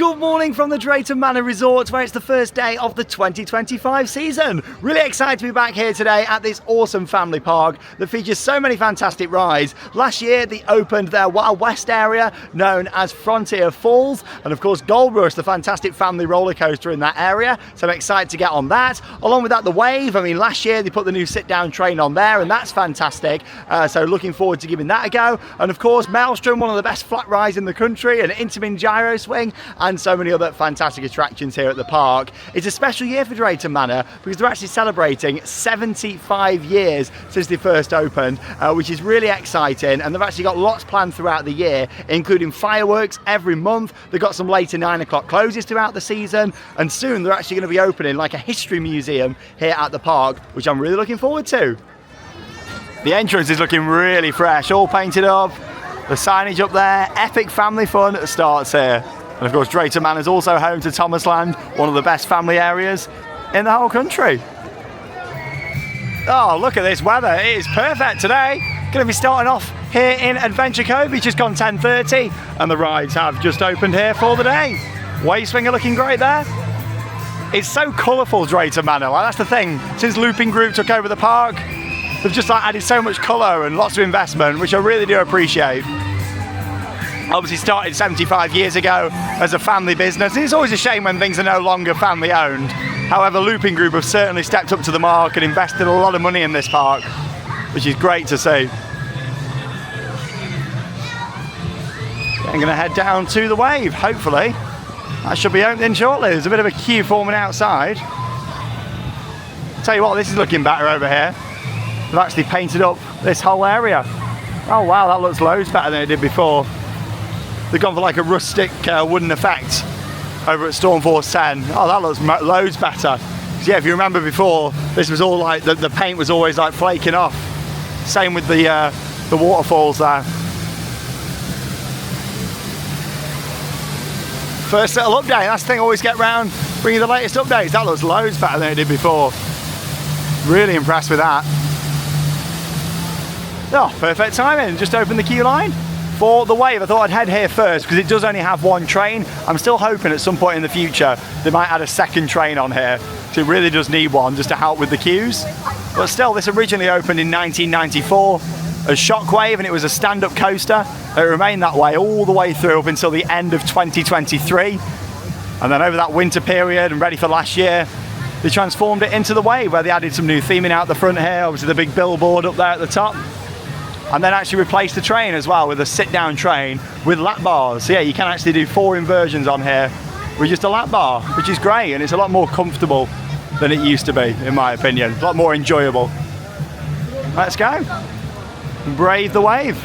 Good morning from the Drayton Manor Resort, where it's the first day of the 2025 season. Really excited to be back here today at this awesome family park that features so many fantastic rides. Last year they opened their Wild West area known as Frontier Falls, and of course Gold Rush, the fantastic family roller coaster in that area, so I'm excited to get on that. Along with that, the Wave. I mean, last year they put the new sit-down train on there and that's fantastic, so looking forward to giving that a go. And of course Maelstrom, one of the best flat rides in the country, an Intamin gyro swing, and so many other fantastic attractions here at the park. It's a special year for Drayton Manor because they're actually celebrating 75 years since they first opened, which is really exciting, and they've actually got lots planned throughout the year, including fireworks every month. They've got some later 9 o'clock closes throughout the season, and soon they're actually going to be opening like a history museum here at the park, which I'm really looking forward to. The entrance is looking really fresh, all painted up, the signage up there, epic family fun starts here. And of course Drayton Manor is also home to Thomasland, one of the best family areas in the whole country. Oh, look at this weather, it is perfect today. Going to be starting off here in Adventure Cove. It's just gone 10:30 and the rides have just opened here for the day. Wave swinger looking great there. It's so colourful, Drayton Manor, like that's the thing. Since Looping Group took over the park, they've just like added so much colour and lots of investment, which I really do appreciate. Obviously started 75 years ago as a family business. It's always a shame when things are no longer family owned. However, Looping Group have certainly stepped up to the mark and invested a lot of money in this park, which is great to see. I'm going to head down to the Wave, hopefully. That should be opening shortly. There's a bit of a queue forming outside. Tell you what, this is looking better over here. They've actually painted up this whole area. Oh wow, that looks loads better than it did before. They've gone for like a rustic wooden effect over at Stormforce 10. Oh, that looks loads better. Yeah, if you remember before, this was all like, the paint was always like flaking off. Same with the waterfalls there. First little update, that's the thing, always get round, bring you the latest updates. That looks loads better than it did before. Really impressed with that. Oh, perfect timing, just opened the queue line for the Wave. I thought I'd head here first because it does only have one train. I'm still hoping at some point in the future they might add a second train on here, so it really does need one just to help with the queues. But still, this originally opened in 1994 as Shockwave, and it was a stand-up coaster. It remained that way all the way through up until the end of 2023, and then over that winter period and ready for last year, they transformed it into the Wave, where they added some new theming out the front here, obviously the big billboard up there at the top. And then actually replaced the train as well with a sit-down train with lap bars. So yeah, you can actually do 4 inversions on here with just a lap bar, which is great, and it's a lot more comfortable than it used to be, in my opinion. A lot more enjoyable. Let's go. Brave the Wave.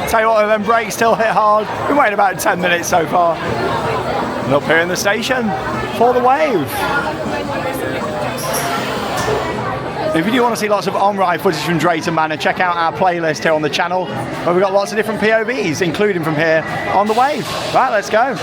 Tell you what, them brakes still hit hard. We've waited about 10 minutes so far. And up here in the station for the Wave. If you do want to see lots of on-ride footage from Drayton Manor, check out our playlist here on the channel, where we've got lots of different POVs, including from here on the Wave. Right, let's go.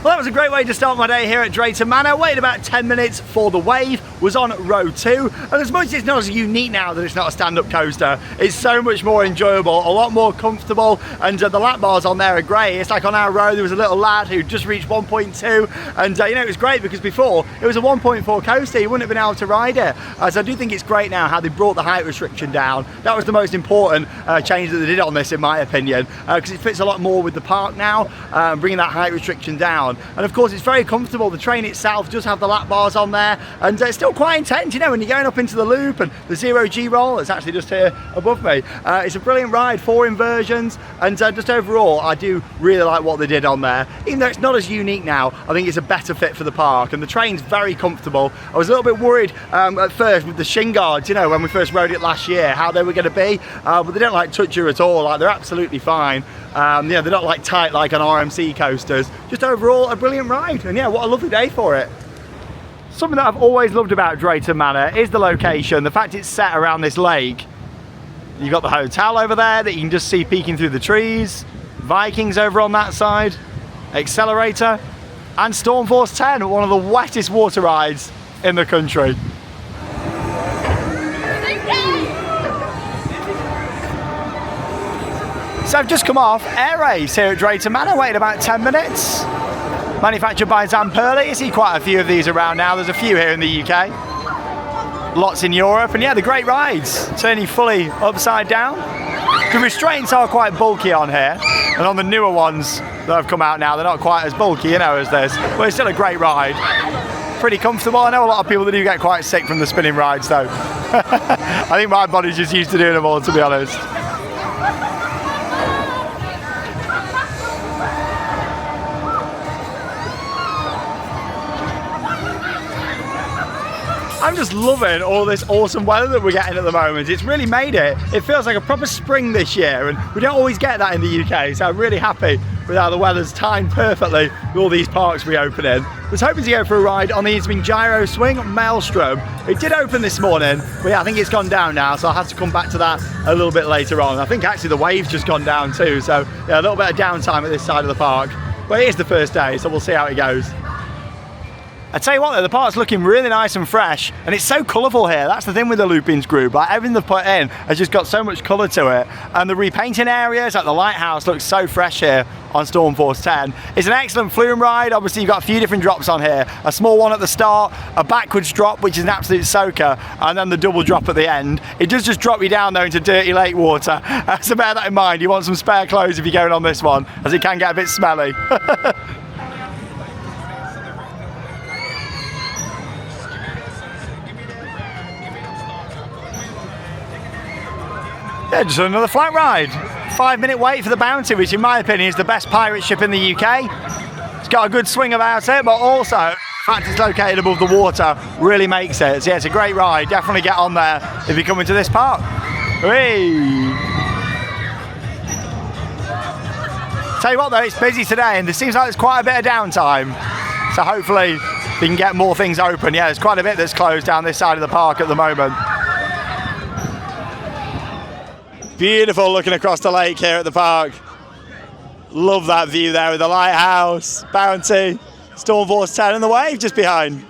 Well, that was a great way to start my day here at Drayton Manor. Waited about 10 minutes for the Wave, was on row 2, and as much as it's not as unique now that it's not a stand-up coaster, it's so much more enjoyable, a lot more comfortable, and the lap bars on there are great. It's like on our row there was a little lad who just reached 1.2, and you know, it was great because before it was a 1.4 coaster, you wouldn't have been able to ride it. So I do think it's great now how they brought the height restriction down. That was the most important change that they did on this, in my opinion, because it fits a lot more with the park now, bringing that height restriction down. And of course it's very comfortable. The train itself does have the lap bars on there, and it's still quite intense, you know, when you're going up into the loop, and the 0G roll that's actually just here above me. It's a brilliant ride, 4 inversions, and just overall I do really like what they did on there. Even though it's not as unique now, I think it's a better fit for the park, and the train's very comfortable. I was a little bit worried at first with the shin guards, you know, when we first rode it last year, how they were going to be, but they don't like touch you at all. Like, they're absolutely fine. Yeah, they're not like tight like on RMC coasters. Just overall a brilliant ride, and yeah, what a lovely day for it. Something that I've always loved about Drayton Manor is the location, the fact it's set around this lake. You've got the hotel over there that you can just see peeking through the trees, Vikings over on that side, Accelerator, and Stormforce 10, one of the wettest water rides in the country. So I've just come off Air Race here at Drayton Manor, waited about 10 minutes. Manufactured by Zamperli. You see quite a few of these around now. There's a few here in the UK. Lots in Europe, and yeah, they're great rides. Turning fully upside down. The restraints are quite bulky on here, and on the newer ones that have come out now, they're not quite as bulky, you know, as this. But it's still a great ride. Pretty comfortable. I know a lot of people that do get quite sick from the spinning rides though. I think my body's just used to doing them all, to be honest. I'm just loving all this awesome weather that we're getting at the moment. It's really made it. It feels like a proper spring this year, and we don't always get that in the UK, so I'm really happy with how the weather's timed perfectly with all these parks we open in. I was hoping to go for a ride on the Intamin Gyro Swing Maelstrom. It did open this morning, but yeah, I think it's gone down now, so I'll have to come back to that a little bit later on. I think actually the Wave's just gone down too, so yeah, a little bit of downtime at this side of the park. But it is the first day, so we'll see how it goes. I tell you what though, the park's looking really nice and fresh, and it's so colourful here. That's the thing with the Loopings group, like everything they've put in has just got so much colour to it, and the repainting areas, like the lighthouse, looks so fresh here on Stormforce 10. It's an excellent flume ride. Obviously you've got a few different drops on here, a small one at the start, a backwards drop which is an absolute soaker, and then the double drop at the end. It does just drop you down though into dirty lake water, so bear that in mind. You want some spare clothes if you're going on this one, as it can get a bit smelly. Yeah, just another flat ride. 5-minute wait for the Bounty, which in my opinion is the best pirate ship in the UK. It's got a good swing about it, but also the fact it's located above the water really makes it. So yeah, it's a great ride. Definitely get on there if you're coming to this park. Whee! Tell you what though, it's busy today, and there seems like there's quite a bit of downtime. So hopefully we can get more things open. Yeah, there's quite a bit that's closed down this side of the park at the moment. Beautiful looking across the lake here at the park. Love that view there with the lighthouse, Bounty, Stormforce 10 and the Wave just behind.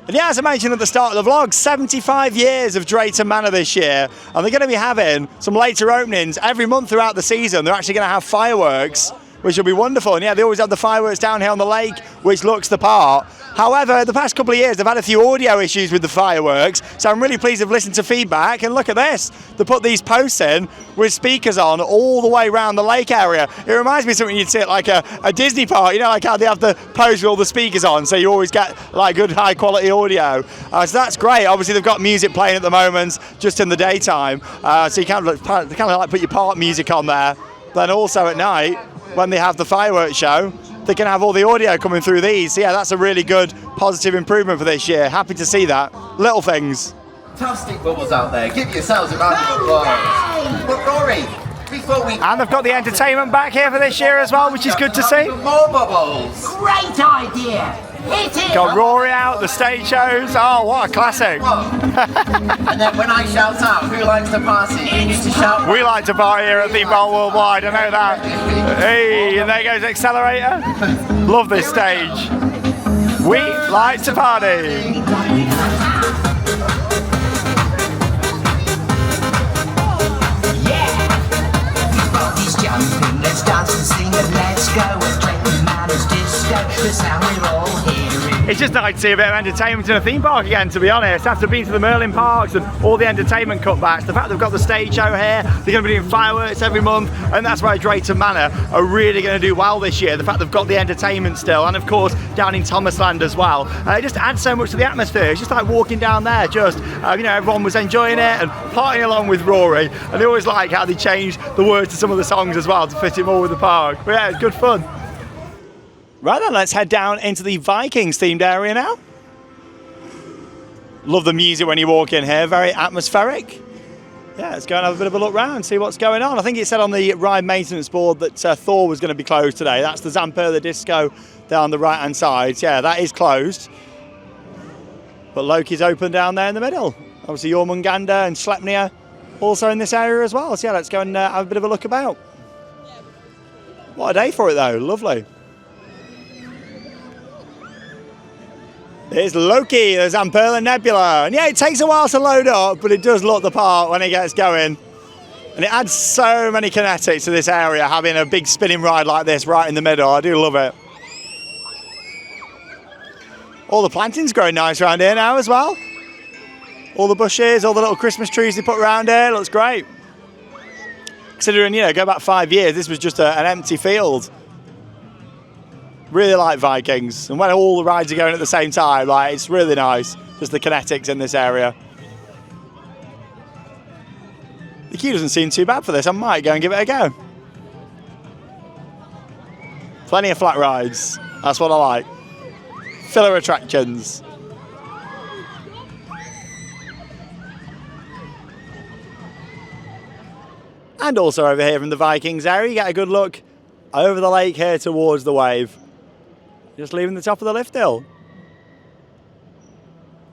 And yeah, as I mentioned at the start of the vlog, 75 years of Drayton Manor this year, and they're going to be having some later openings every month throughout the season. They're actually going to have fireworks, which will be wonderful. And yeah, they always have the fireworks down here on the lake, which looks the part. However, the past couple of years, they've had a few audio issues with the fireworks, so I'm really pleased they've listened to feedback, and look at this. They put these posts in with speakers on all the way around the lake area. It reminds me of something you'd see at like a Disney park, you know, like how they have the posts with all the speakers on, so you always get like good high quality audio. So that's great. Obviously they've got music playing at the moment, just in the daytime, so you kind of like put your park music on there. Then also at night, when they have the fireworks show, they can have all the audio coming through these. So yeah, that's a really good positive improvement for this year. Happy to see that. Little things. Fantastic bubbles out there. Give yourselves a round of applause. But Rory, before we... And they've got the entertainment back here for this year as well, which is good to see. More bubbles. Great idea. Hit it. Got Rory out, the stage shows. Oh, what a classic. And then when I shout out, who likes to party? You need to shout. We like to party here at Theme Park Worldwide, I know that. Hey, and there goes Accelerator. Love this stage. We like to party. Jumping, let's dance and sing and let's go. It's Drayton Manor's disco, the sound we're all hearing. It's just nice to see a bit of entertainment in a theme park again, to be honest. After being to the Merlin parks and all the entertainment cutbacks, the fact they've got the stage show here, they're going to be doing fireworks every month, and that's why Drayton Manor are really going to do well this year. The fact they've got the entertainment still, and of course down in Thomasland as well. It just adds so much to the atmosphere. It's just like walking down there, just, you know, everyone was enjoying it and partying along with Rory, and they always like how they change the words to some of the songs as well to fit it more with the park. But yeah, it's good fun. Right then, let's head down into the Vikings themed area now. Love the music when you walk in here, very atmospheric. Yeah, let's go and have a bit of a look round, see what's going on. I think it said on the ride maintenance board that Thor was going to be closed today. That's the Zamper the Disco down the right hand side. Yeah, that is closed. But Loki's open down there in the middle. Obviously Jormungandr and Sleipnir also in this area as well. So yeah, let's go and have a bit of a look about. What a day for it though, lovely. There's Loki, there's Zamperla Nebula. And yeah, it takes a while to load up, but it does look the part when it gets going. And it adds so many kinetics to this area, having a big spinning ride like this right in the middle. I do love it. All the planting's growing nice around here now as well. All the bushes, all the little Christmas trees they put around here, looks great. Considering, you know, go back 5 years, this was just an empty field. Really like Vikings, and when all the rides are going at the same time, like, it's really nice, just the kinetics in this area. The queue doesn't seem too bad for this. I might go and give it a go. Plenty of flat rides, that's what I like. Filler attractions. And also over here from the Vikings area, you get a good look over the lake here towards the Wave. Just leaving the top of the lift hill.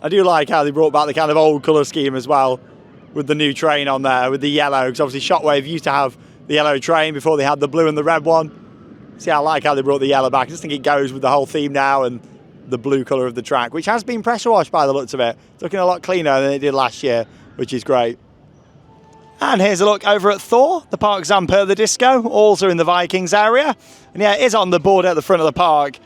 I do like how they brought back the kind of old colour scheme as well, with the new train on there, with the yellow, because obviously Shockwave used to have the yellow train before they had the blue and the red one. See, I like how they brought the yellow back. I just think it goes with the whole theme now and the blue colour of the track, which has been pressure washed by the looks of it. It's looking a lot cleaner than it did last year, which is great. And here's a look over at Thor, the park Zamper the Disco, also in the Vikings area. And yeah, it is on the board at the front of the park,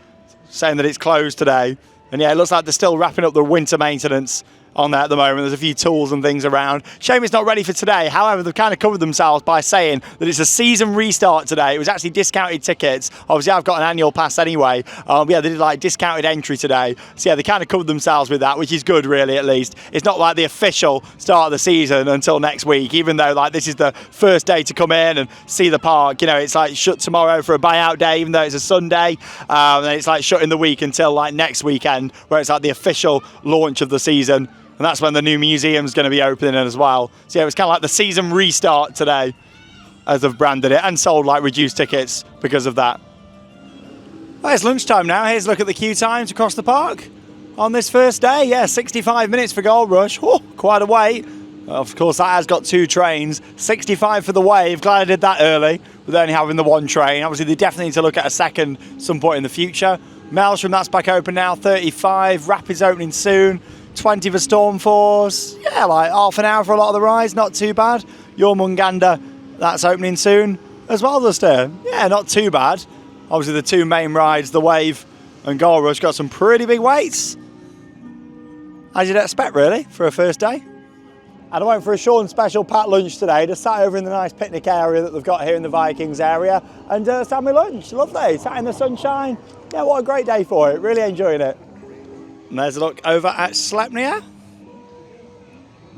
saying that it's closed today. And yeah, it looks like they're still wrapping up the winter maintenance on there at the moment. There's a few tools and things around. Shame it's not ready for today. However, they've kind of covered themselves by saying that it's a season restart today. It was actually discounted tickets. Obviously, I've got an annual pass anyway. Yeah, they did like discounted entry today. So yeah, they kind of covered themselves with that, which is good, really, at least. It's not like the official start of the season until next week, even though like this is the first day to come in and see the park. You know, it's like shut tomorrow for a buyout day, even though it's a Sunday. And then it's like shut in the week until like next weekend, where it's like the official launch of the season. And that's when the new museum's going to be opening as well. So yeah, it was kind of like the season restart today, as they've branded it, and sold like reduced tickets because of that. Well, it's lunchtime now. Here's a look at the queue times across the park on this first day. Yeah, 65 minutes for Gold Rush. Oh, quite a wait. Of course, that has got 2 trains. 65 for the Wave. Glad I did that early, with only having the 1 train. Obviously, they definitely need to look at a second some point in the future. Maelstrom, that's back open now. 35. Rapids opening soon. 20 for Stormforce. Yeah, like half an hour for a lot of the rides, not too bad. Jormungandr, that's opening soon as well, Duster. Yeah, not too bad. Obviously the 2 main rides, the Wave and Gold Rush, got some pretty big waits, as you'd expect really for a first day. And I went for a Sean special packed lunch today. Just sat over in the nice picnic area that they've got here in the Vikings area and had my lunch. Lovely, sat in the sunshine. Yeah, what a great day for it, really enjoying it. And there's a look over at Sleipnir.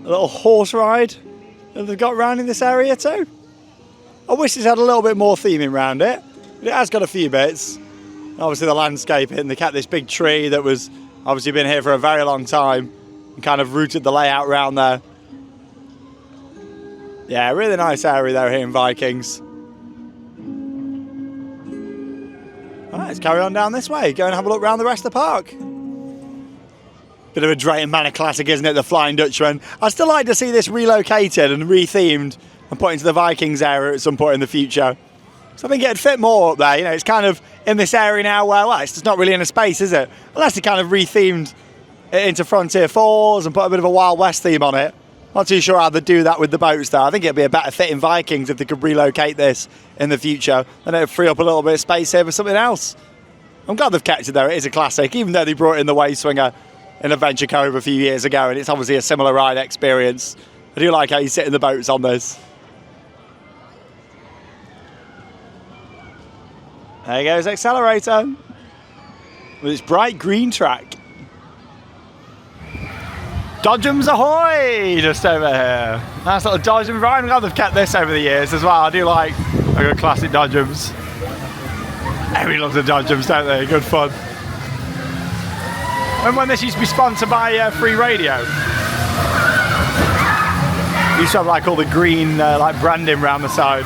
A little horse ride that they've got around in this area too. I wish it's had a little bit more theming around it, but it has got a few bits. Obviously the landscaping, they kept this big tree that was obviously been here for a very long time and kind of rooted the layout around there. Yeah, really nice area though here in Vikings. All right, let's carry on down this way. Go and have a look around the rest of the park. Bit of a Drayton Manor classic, isn't it? The Flying Dutchman. I'd still like to see this relocated and rethemed and put into the Vikings area at some point in the future. So I think it'd fit more up there. You know, it's kind of in this area now where, well, it's just not really in a space, is it? Unless they kind of rethemed it into Frontier Falls and put a bit of a Wild West theme on it. Not too sure how they'd do that with the boats though. I think it'd be a better fit in Vikings if they could relocate this in the future. Then it'd free up a little bit of space here for something else. I'm glad they've kept it there. It is a classic, even though they brought in the Wave Swinger in Adventure Cove a few years ago, and it's obviously a similar ride experience. I do like how you sit in the boats on this. There goes Accelerator with its bright green track. Dodgems ahoy! Just over here. Nice little Dodgem ride. I'm glad they've kept this over the years as well. I do like a good classic Dodgems. Everybody loves the Dodgems, don't they? Good fun. Remember when this used to be sponsored by Free Radio? It used to have like all the green like branding around the side.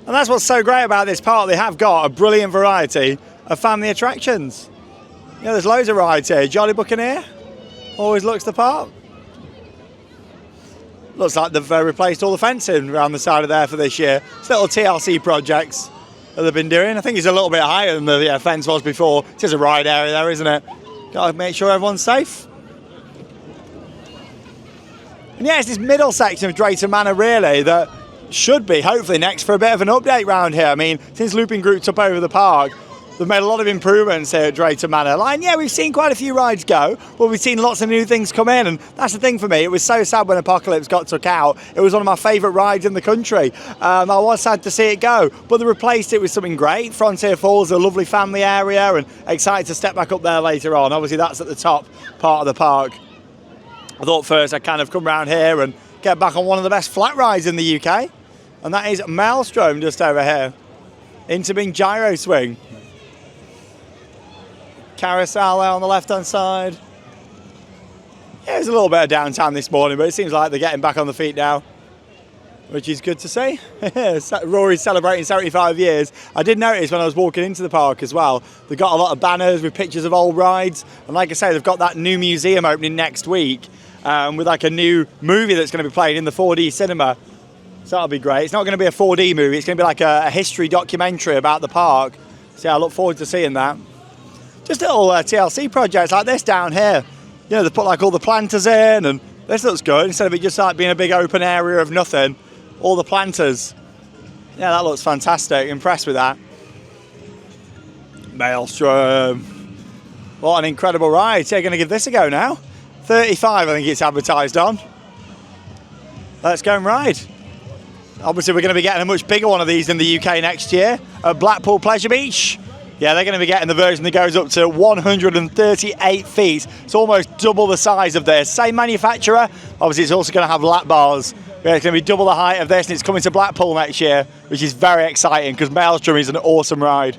And that's what's so great about this park. They have got a brilliant variety of family attractions. You know, there's loads of rides here. Jolly Buccaneer always looks the part. Looks like they've replaced all the fencing around the side of there for this year. It's little TLC projects that they've been doing. I think it's a little bit higher than the fence was before. It is a ride area there, isn't it? Got to make sure everyone's safe. And yeah, it's this middle section of Drayton Manor really that should be hopefully next for a bit of an update round here. I mean, since Looping Group took over the park, they've made a lot of improvements here at Drayton Manor. Like, yeah, we've seen quite a few rides go, but we've seen lots of new things come in, and that's the thing for me. It was so sad when Apocalypse got took out. It was one of my favourite rides in the country. I was sad to see it go, but they replaced it with something great. Frontier Falls, a lovely family area, and excited to step back up there later on. Obviously, that's at the top part of the park. I thought first I'd kind of come round here and get back on one of the best flat rides in the UK, and that is Maelstrom just over here. Interbeing gyro swing. Carousel there on the left-hand side. Yeah, there's a little bit of downtime this morning, but it seems like they're getting back on the feet now, which is good to see. Rory's celebrating 75 years. I did notice when I was walking into the park as well, they've got a lot of banners with pictures of old rides, and like I say, they've got that new museum opening next week with like a new movie that's going to be playing in the 4D cinema. So that'll be great. It's not going to be a 4D movie, it's going to be like a history documentary about the park. So yeah, I look forward to seeing that. Just little TLC projects like this down here. You know, they put like all the planters in, and this looks good. Instead of it just like being a big open area of nothing, all the planters. Yeah, that looks fantastic. Impressed with that. Maelstrom. What an incredible ride. So you're going to give this a go now. 35, I think it's advertised on. Let's go and ride. Obviously, we're going to be getting a much bigger one of these in the UK next year at Blackpool Pleasure Beach. Yeah, they're going to be getting the version that goes up to 138 feet. It's almost double the size of this. Same manufacturer. Obviously, it's also going to have lap bars. Yeah, it's going to be double the height of this, and it's coming to Blackpool next year, which is very exciting because Maelstrom is an awesome ride.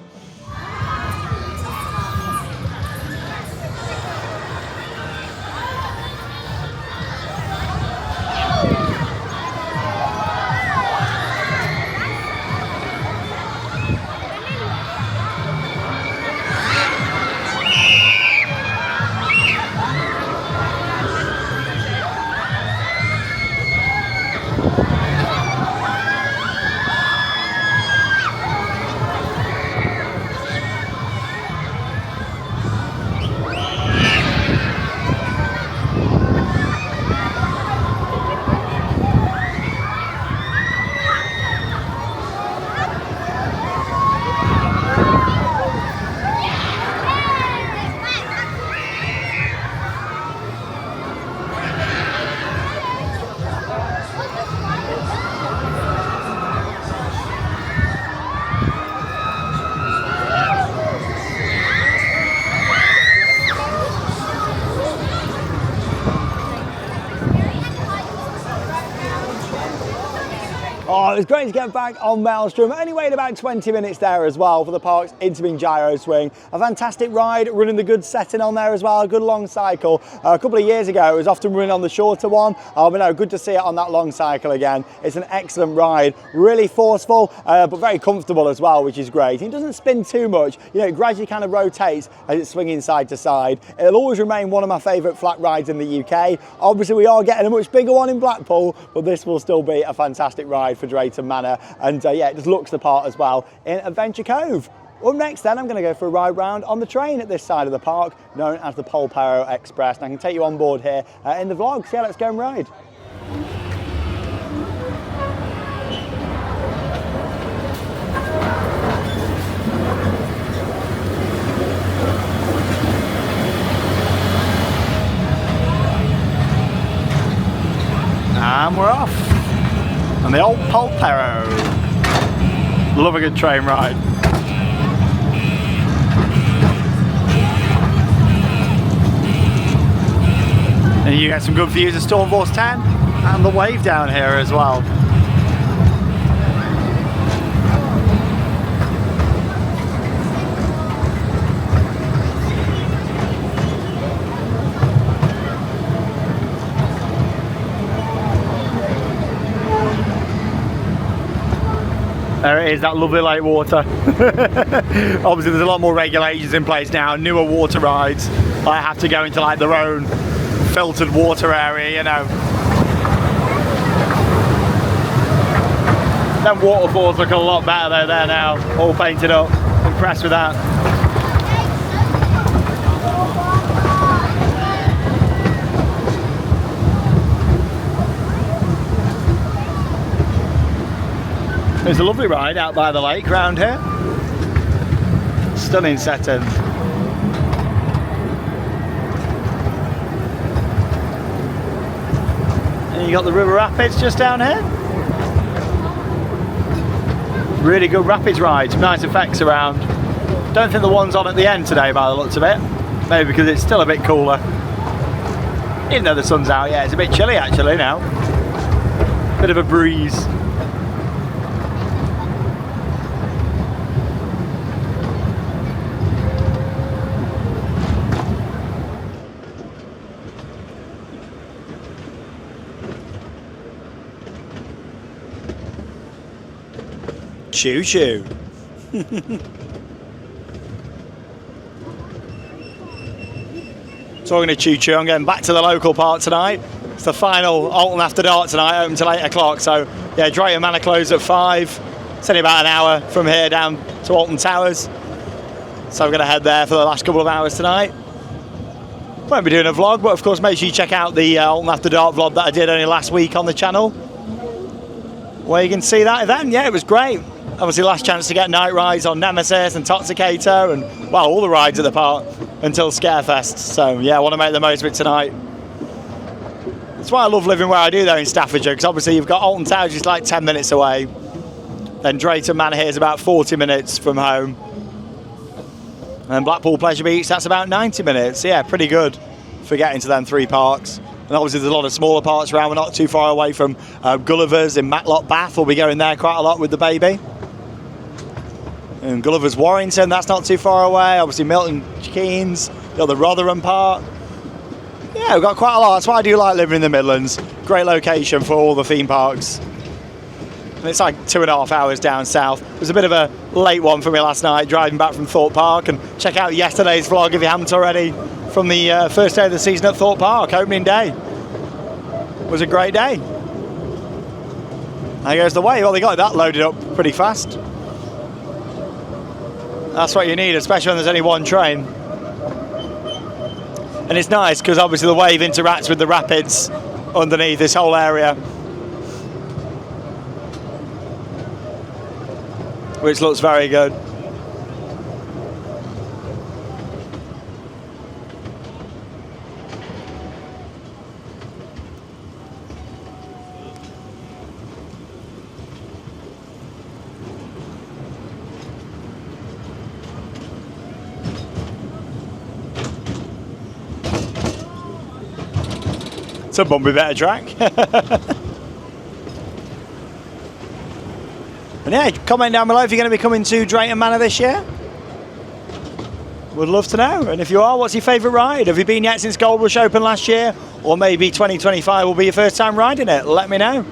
Oh, it was great to get back on Maelstrom. Only waited about 20 minutes there as well for the park's Interbeing gyro swing. A fantastic ride, running the good setting on there as well, a good long cycle. A couple of years ago, it was often running on the shorter one, but no, good to see it on that long cycle again. It's an excellent ride, really forceful, but very comfortable as well, which is great. It doesn't spin too much, you know, it gradually kind of rotates as it's swinging side to side. It'll always remain one of my favourite flat rides in the UK. Obviously, we are getting a much bigger one in Blackpool, but this will still be a fantastic ride for Drayton Manor, and yeah, it just looks the part as well in Adventure Cove. Up next then, I'm going to go for a ride round on the train at this side of the park, known as the Polperro Express. And I can take you on board here in the vlog. So yeah, let's go and ride. And we're off on the old Polperro. Love a good train ride. And you get some good views of Stormforce 10 and the Wave down here as well. There it is, that lovely lake water. Obviously there's a lot more regulations in place now, newer water rides. I have to go into like their own filtered water area, you know. Them waterfalls look a lot better though there now, all painted up. Impressed with that. It's a lovely ride out by the lake round here. Stunning setting. And you got the river rapids just down here. Really good rapids ride, some nice effects around. Don't think the one's on at the end today by the looks of it. Maybe because it's still a bit cooler. Even though the sun's out, yeah, it's a bit chilly actually now. Bit of a breeze. Choo choo. Talking to choo choo, I'm going back to the local park tonight. It's the final Alton After Dark tonight, open till 8 o'clock. So yeah, Drayton Manor closed at 5. It's only about an hour from here down to Alton Towers. So we're going to head there for the last couple of hours tonight. Won't be doing a vlog, but of course make sure you check out the Alton After Dark vlog that I did only last week on the channel, where you can see that event. Yeah, it was great. Obviously last chance to get night rides on Nemesis and Toxicator and, well, all the rides at the park until Scarefest. So yeah, I want to make the most of it tonight. That's why I love living where I do though in Staffordshire, because obviously you've got Alton Towers just like 10 minutes away. Then Drayton Manor here is about 40 minutes from home. And Blackpool Pleasure Beach, that's about 90 minutes. Yeah, pretty good for getting to them 3 parks. And obviously there's a lot of smaller parks around. We're not too far away from Gulliver's in Matlock Bath. We'll be going there quite a lot with the baby. And Gulliver's Warrington, that's not too far away. Obviously Milton Keynes, you got the Rotherham Park. Yeah, we've got quite a lot. That's why I do like living in the Midlands. Great location for all the theme parks. And it's like 2.5 hours down south. It was a bit of a late one for me last night, driving back from Thorpe Park. And check out yesterday's vlog if you haven't already, from the first day of the season at Thorpe Park, opening day. It was a great day. There goes the Wave. Well, they got that loaded up pretty fast. That's what you need, especially when there's only one train. And it's nice because obviously the Wave interacts with the rapids underneath this whole area, which looks very good. It's a bumpy bit of track. And yeah, comment down below if you're going to be coming to Drayton Manor this year. Would love to know. And if you are, what's your favourite ride? Have you been yet since Gold Rush opened last year? Or maybe 2025 will be your first time riding it? Let me know.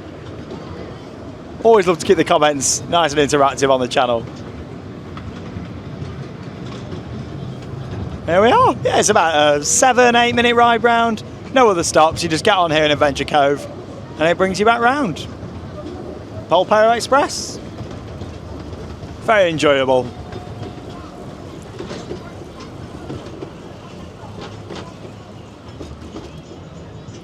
Always love to keep the comments nice and interactive on the channel. There we are. Yeah, it's about a 7-8 minute ride round. No other stops. You just get on here in Adventure Cove and it brings you back round. Polperro Express. Very enjoyable.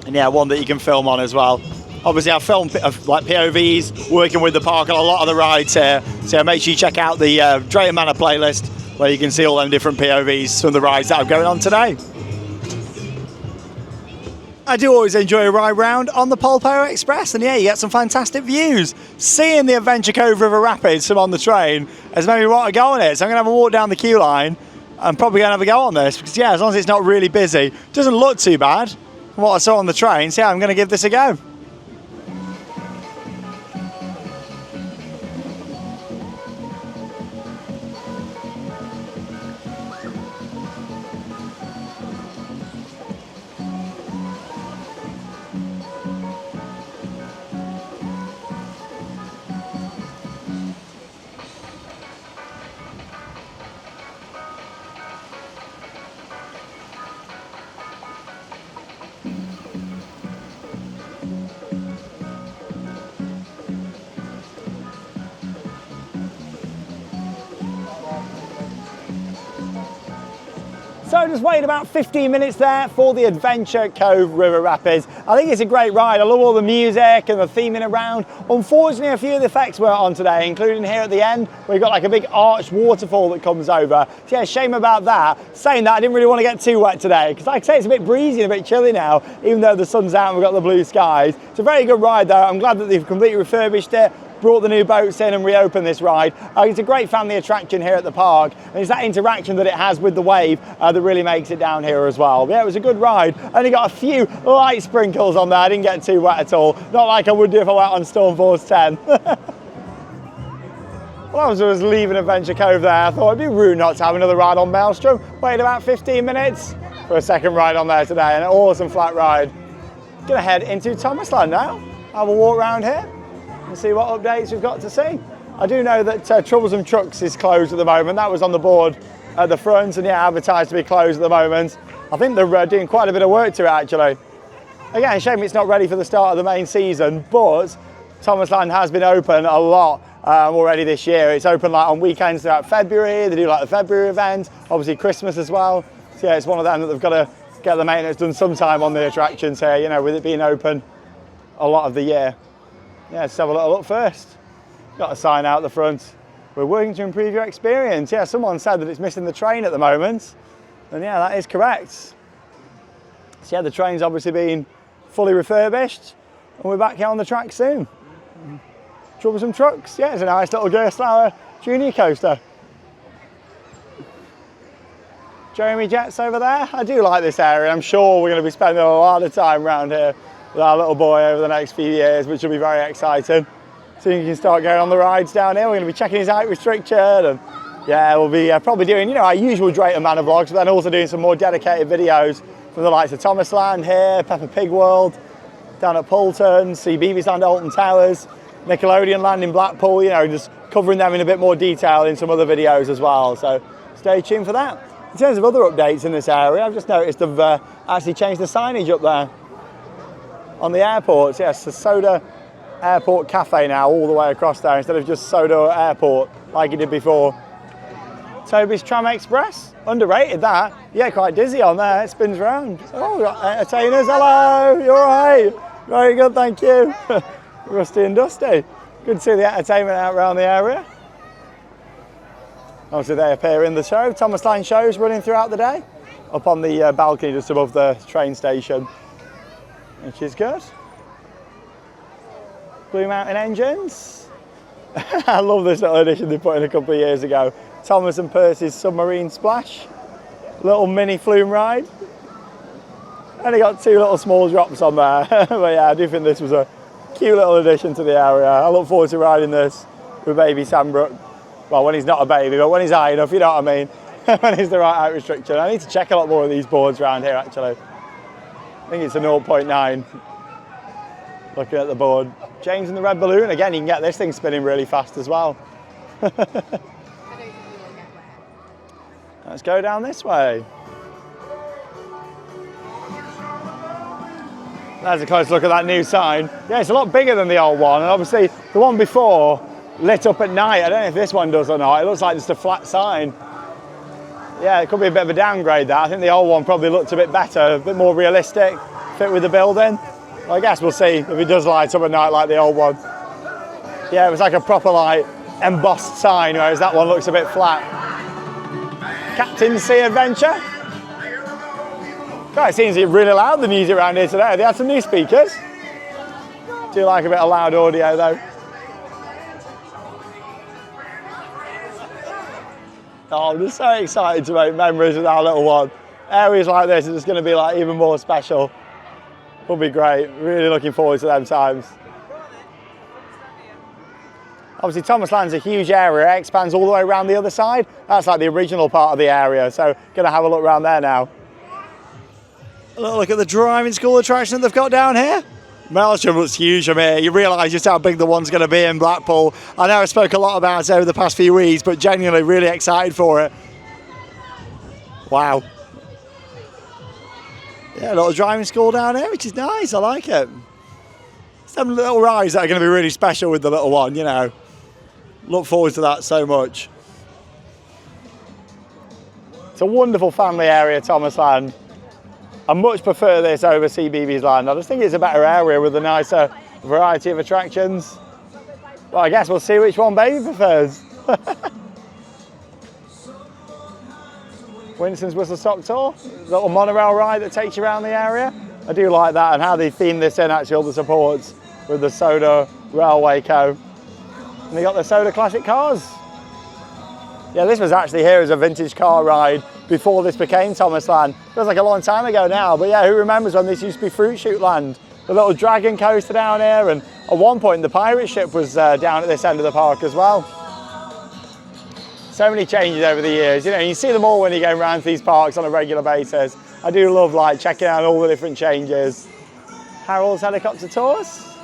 And yeah, one that you can film on as well. Obviously, I've filmed like POVs working with the park on a lot of the rides here. So make sure you check out the Drayton Manor playlist where you can see all them different POVs from the rides that are going on today. I do always enjoy a ride round on the Polpo Express, and yeah, you get some fantastic views. Seeing the Adventure Cove River Rapids from on the train has made me want to go on it. So I'm going to have a walk down the queue line. I'm probably going to have a go on this because yeah, as long as it's not really busy, it doesn't look too bad from what I saw on the train. So yeah, I'm going to give this a go. So just waited about 15 minutes there for the Adventure Cove River Rapids. I think it's a great ride. I love all the music and the theming around. Unfortunately, a few of the effects weren't on today, including here at the end, where you've got like a big arched waterfall that comes over. So yeah, shame about that. Saying that, I didn't really want to get too wet today, because like I say, it's a bit breezy and a bit chilly now, even though the sun's out and we've got the blue skies. It's a very good ride though. I'm glad that they've completely refurbished it, brought the new boats in and reopened this ride. It's a great family attraction here at the park, and it's that interaction that it has with the wave that really makes it down here as well. But yeah, it was a good ride. Only got a few light sprinkles on there. I didn't get too wet at all. Not like I would do if I went on Storm Force 10. Well, as I was leaving Adventure Cove there, I thought it'd be rude not to have another ride on Maelstrom. Waited about 15 minutes for a second ride on there today, an awesome flat ride. Gonna head into Thomasland now. Have a walk around here and see what updates we've got to see. I do know that Troublesome Trucks is closed at the moment. That was on the board at the front and yeah, advertised to be closed at the moment. I think they're doing quite a bit of work to it actually. Again, shame it's not ready for the start of the main season, but Thomasland has been open a lot already this year. It's open like on weekends throughout February. They do like the February event, obviously Christmas as well. So yeah, it's one of them that they've got to get the maintenance done sometime on the attractions here, you know, with it being open a lot of the year. Yeah, let's have a little look first. Got a sign out the front. We're working to improve your experience. Yeah, someone said that it's missing the train at the moment. And yeah, that is correct. So yeah, the train's obviously been fully refurbished and we're back here on the track soon. Troublesome Trucks. Yeah, it's a nice little Gerstlauer Junior coaster. Jeremy Jets over there. I do like this area. I'm sure we're going to be spending a lot of time around here with our little boy over the next few years, which will be very exciting. Soon you can start going on the rides down here. We're going to be checking his height restriction and yeah, we'll be probably doing, you know, our usual Drayton Manor vlogs, but then also doing some more dedicated videos from the likes of Thomasland here, Peppa Pig World, down at Poulton, see Beavis Land Alton Towers, Nickelodeon Land in Blackpool, you know, just covering them in a bit more detail in some other videos as well. So stay tuned for that. In terms of other updates in this area, I've just noticed they've actually changed the signage up there on the airports. Yes, the Soda Airport Cafe now all the way across there instead of just Soda Airport like it did before. Toby's Tram Express, underrated that. Yeah, quite dizzy on there, it spins round. Oh, we've got entertainers, hello, you all right? Very good, thank you. Rusty and dusty. Good to see the entertainment out around the area. Obviously they appear in the show. Thomasland shows running throughout the day. Up on the balcony just above the train station, which is good. Blue Mountain Engines. I love this little addition they put in a couple of years ago. Thomas and Percy's Submarine Splash. Little mini flume ride. Only got two little small drops on there. But yeah, I do think this was a cute little addition to the area. I look forward to riding this with baby Sandbrook. Well, when he's not a baby, but when he's high enough, you know what I mean? When he's the right height restriction. I need to check a lot more of these boards around here actually. I think it's a 0.9. Looking at the board. James and the Red Balloon, again, you can get this thing spinning really fast as well. Let's go down this way. There's a close look at that new sign. Yeah, it's a lot bigger than the old one, and obviously the one before lit up at night. I don't know if this one does or not. It looks like just a flat sign. Yeah, it could be a bit of a downgrade that. I think the old one probably looked a bit better, a bit more realistic, fit with the building. Well, I guess we'll see if it does light up at night like the old one. Yeah, it was like a proper like embossed sign, whereas that one looks a bit flat. Captain Sea Adventure. God, it seems really loud, the music around here today. They had some new speakers. Do like a bit of loud audio though. Oh, I'm just so excited to make memories with our little one. Areas like this are just going to be like even more special. Will be great. Really looking forward to them times. Obviously, Thomas Land's a huge area. It expands all the way around the other side. That's like the original part of the area. So, going to have a look around there now. A little look at the driving school attraction that they've got down here. Maelstrom looks huge from here. You realise just how big the one's going to be in Blackpool. I know I spoke a lot about it over the past few weeks, but genuinely really excited for it. Wow. Yeah, a little driving school down here, which is nice. I like it. Some little rides that are going to be really special with the little one, you know. Look forward to that so much. It's a wonderful family area, Thomas Land. I much prefer this over CBeebies Land. I just think it's a better area with a nicer variety of attractions. Well, I guess we'll see which one baby prefers. Winston's Whistle Stop Tour, little monorail ride that takes you around the area. I do like that, and how they theme this in, actually, all the supports with the Soda Railway Co. And they got the Soda Classic cars. Yeah, this was actually here as a vintage car ride before this became Thomas Land. Feels like a long time ago now, but yeah, who remembers when this used to be Fruit Shoot Land? The little dragon coaster down here, and at one point the pirate ship was down at this end of the park as well. So many changes over the years, you know, you see them all when you go around these parks on a regular basis. I do love like checking out all the different changes. Harold's Helicopter Tours.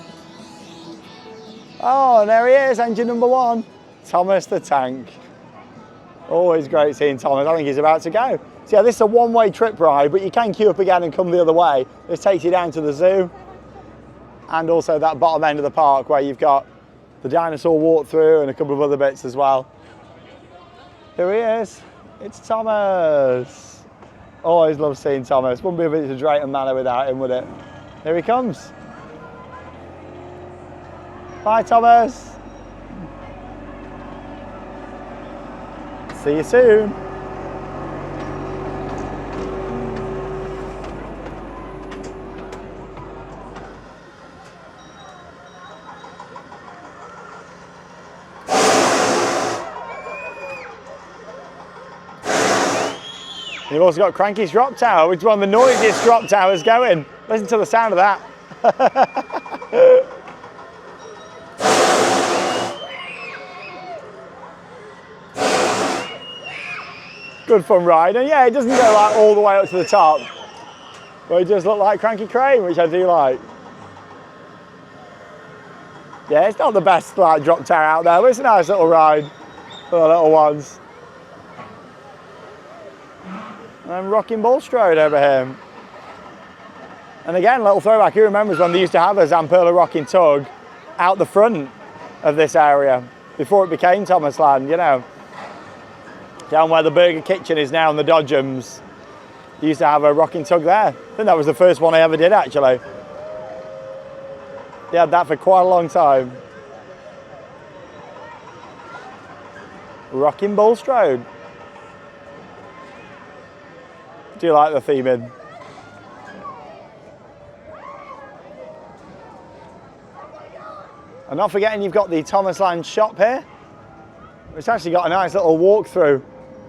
Oh, and there he is, engine number 1, Thomas the Tank. Always great seeing Thomas. I think he's about to go. So yeah, this is a one-way trip ride, but you can queue up again and come the other way. This takes you down to the zoo and also that bottom end of the park where you've got the dinosaur walk through and a couple of other bits as well. Here he is. It's Thomas. Always love seeing Thomas. Wouldn't be a visit to Drayton Manor without him, would it? Here he comes. Bye, Thomas. See you soon. You've also got Cranky's Drop Tower, which is one of the noisiest drop towers going. Listen to the sound of that. Good fun ride, and yeah, it doesn't go like all the way up to the top, but it does look like Cranky Crane, which I do like. Yeah, it's not the best like drop tower out there, but it's a nice little ride for the little ones. And Rocking Bulstrode over here. And again, little throwback, who remembers when they used to have a Zamperla rocking tug out the front of this area before it became Thomas Land, you know. Down where the Burger Kitchen is now and the Dodgems, they used to have a rocking tug there. I think that was the first one I ever did, actually. They had that for quite a long time. Rocking Bulstrode. Do you like the theming? And not forgetting you've got the Thomas Land shop here. It's actually got a nice little walkthrough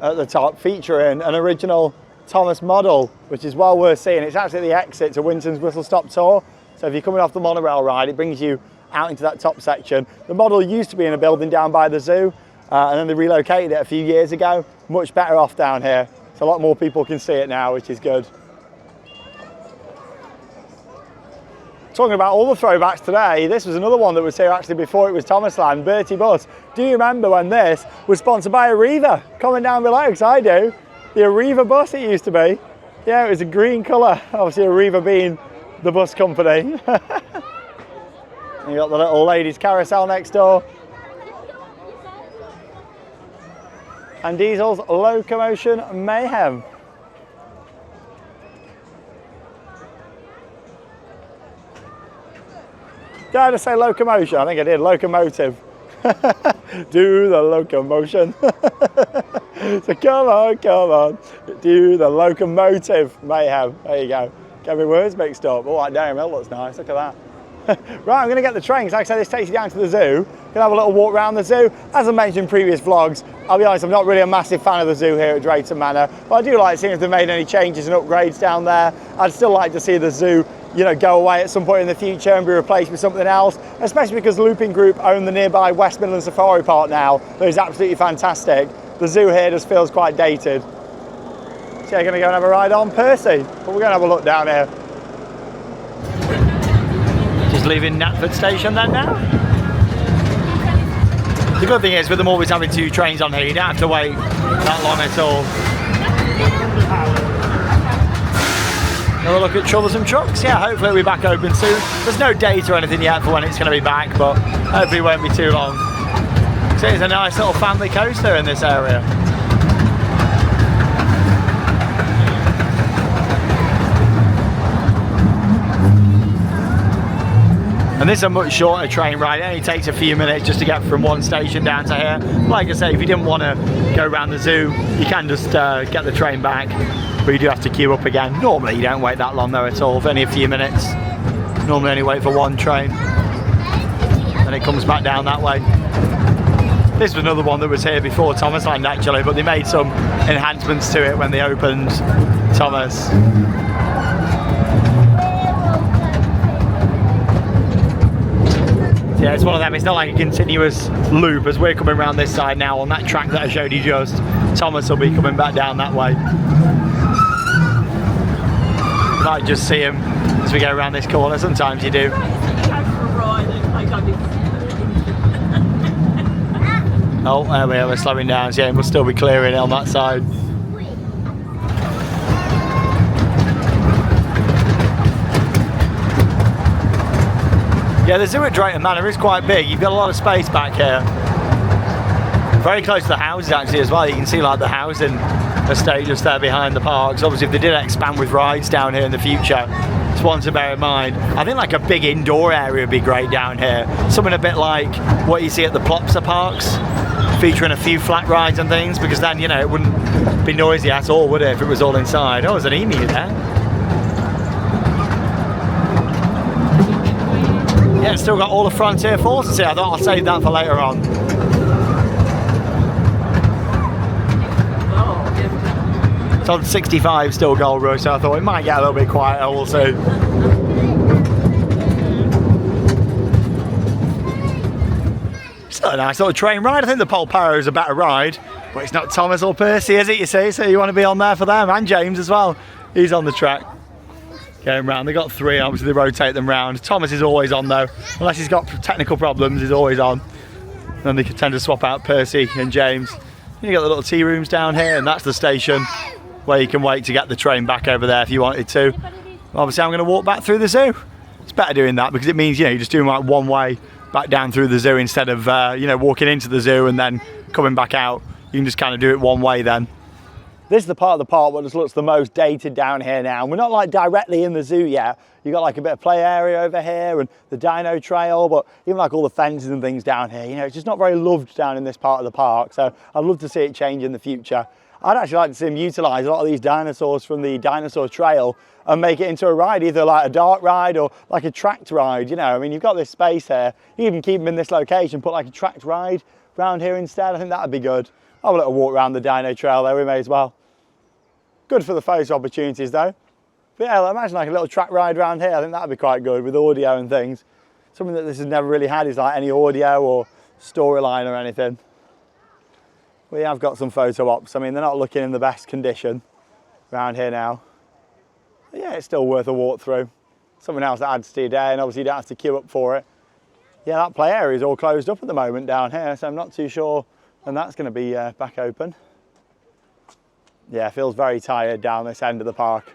at the top featuring an original Thomas model, which is well worth seeing. It's actually the exit to Winston's Whistle Stop Tour. So if you're coming off the monorail ride, it brings you out into that top section. The model used to be in a building down by the zoo, and then they relocated it a few years ago. Much better off down here. So a lot more people can see it now, which is good. Talking about all the throwbacks today, this was another one that was here actually before it was Thomas Land, Bertie Bus. Do you remember when this was sponsored by Arriva? Comment down below, because I do. The Arriva bus it used to be. Yeah, it was a green colour, obviously Arriva being the bus company. You got the little ladies carousel next door. And Diesel's Locomotion Mayhem. Did I just say locomotion? I think I did, locomotive. Do the locomotion. So come on, do the locomotive, mayhem. There you go. Get my words mixed up. Oh, that Dairy Mill looks nice, look at that. Right, I'm going to get the train, because like I said, this takes you down to the zoo. Gonna have a little walk around the zoo. As I mentioned in previous vlogs, I'll be honest, I'm not really a massive fan of the zoo here at Drayton Manor, but I do like seeing if they've made any changes and upgrades down there. I'd still like to see the zoo, you know, go away at some point in the future and be replaced with something else, especially because Looping Group own the nearby West Midland Safari Park now, that is absolutely fantastic. The zoo here just feels quite dated. So yeah, gonna go and have a ride on Percy, but we're gonna have a look down here. Just leaving Knapford Station then now. The good thing is, with them always having 2 trains on here, you don't have to wait that long at all. Another look at Troublesome Trucks. Yeah, hopefully it'll be back open soon. There's no date or anything yet for when it's going to be back, but hopefully it won't be too long. So it's a nice little family coaster in this area. And this is a much shorter train ride. It only takes a few minutes just to get from one station down to here. Like I say, if you didn't want to go around the zoo, you can just get the train back, but you do have to queue up again. Normally you don't wait that long though at all, for only a few minutes. Normally only wait for one train, and it comes back down that way. This was another one that was here before Thomas Land actually, but they made some enhancements to it when they opened Thomas. Yeah, it's one of them, it's not like a continuous loop as we're coming around this side now on that track that I showed you just. Thomas will be coming back down that way. You might just see him as we go around this corner, sometimes you do. Oh, there we are, we're slowing down, so yeah, we'll still be clearing on that side. Yeah, the zoo at Drayton Manor is quite big. You've got a lot of space back here. Very close to the houses actually as well. You can see like the housing estate just there behind the parks. Obviously if they did expand with rides down here in the future, it's one to bear in mind. I think like a big indoor area would be great down here. Something a bit like what you see at the Plopsa parks, featuring a few flat rides and things, because then, you know, it wouldn't be noisy at all, would it, if it was all inside. Oh, there's an emu there. Yeah, it's still got all the Frontier 4s to see. I thought I'll save that for later on. It's on 65 still Gold Rush, so I thought it might get a little bit quieter also. Still a nice little train ride. I think the Polparo is a better ride, but it's not Thomas or Percy, is it, you see? So you want to be on there for them, and James as well. He's on the track. Going round, they've got 3, obviously they rotate them round. Thomas is always on though, unless he's got technical problems, he's always on. Then they can tend to swap out Percy and James. You got the little tea rooms down here, and that's the station where you can wait to get the train back over there if you wanted to. Obviously I'm going to walk back through the zoo. It's better doing that because it means, you know, you're just doing like one way back down through the zoo instead of, you know, walking into the zoo and then coming back out. You can just kind of do it one way then. This is the part of the park that just looks the most dated down here now. And we're not like directly in the zoo yet. You've got like a bit of play area over here and the dino trail, but even like all the fences and things down here, you know, it's just not very loved down in this part of the park. So I'd love to see it change in the future. I'd actually like to see them utilise a lot of these dinosaurs from the dinosaur trail and make it into a ride, either like a dark ride or like a tracked ride, you know. I mean, you've got this space here. You even keep them in this location, put like a tracked ride around here instead. I think that'd be good. I'll have a little walk around the dino trail there, we may as well. Good for the photo opportunities though. But yeah, imagine like a little track ride around here. I think that'd be quite good with audio and things. Something that this has never really had is like any audio or storyline or anything. We have got some photo ops. I mean, they're not looking in the best condition around here now. But yeah, it's still worth a walk through. Something else that adds to your day, and obviously you don't have to queue up for it. Yeah, that play area is all closed up at the moment down here, so I'm not too sure when that's going to be back open. Yeah, feels very tired down this end of the park.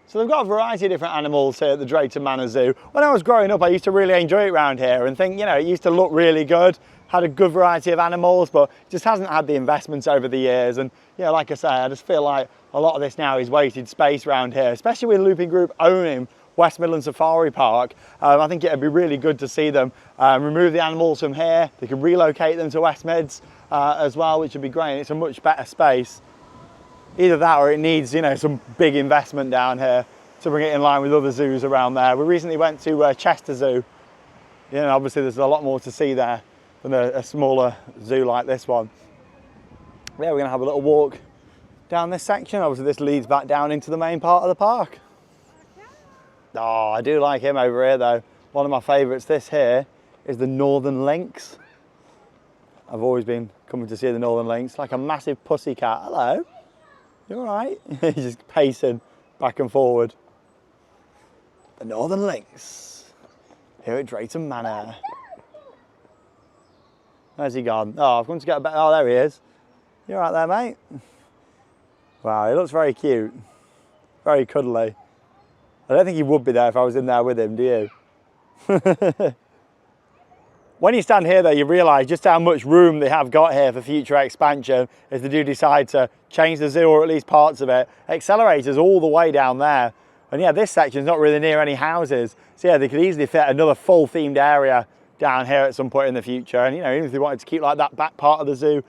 So they've got a variety of different animals here at the Drayton Manor Zoo. When I was growing up, I used to really enjoy it around here and think, you know, it used to look really good, had a good variety of animals, but just hasn't had the investments over the years. And, you know, like I say, I just feel like a lot of this now is wasted space around here, especially with Looping Group owning West Midlands Safari Park. I think it'd be really good to see them remove the animals from here. They could relocate them to West Mids as well, which would be great. It's a much better space. Either that or it needs, you know, some big investment down here to bring it in line with other zoos around there. We recently went to Chester Zoo. You know, obviously there's a lot more to see there than a smaller zoo like this one. Yeah, we're gonna have a little walk down this section. Obviously this leads back down into the main part of the park. Oh, I do like him over here though. One of my favourites, this here, is the Northern Lynx. I've always been coming to see the Northern Lynx, like a massive pussycat. Hello, you all right? He's just pacing back and forward. The Northern Lynx, here at Drayton Manor. Where's he gone? Oh, I've come to get a better, oh, there he is. You all right there, mate? Wow, he looks very cute, very cuddly. I don't think he would be there if I was in there with him, do you? When you stand here though, you realise just how much room they have got here for future expansion if they do decide to change the zoo or at least parts of it. Accelerators all the way down there. And yeah, this section's not really near any houses. So yeah, they could easily fit another full themed area down here at some point in the future. And you know, even if they wanted to keep like that back part of the zoo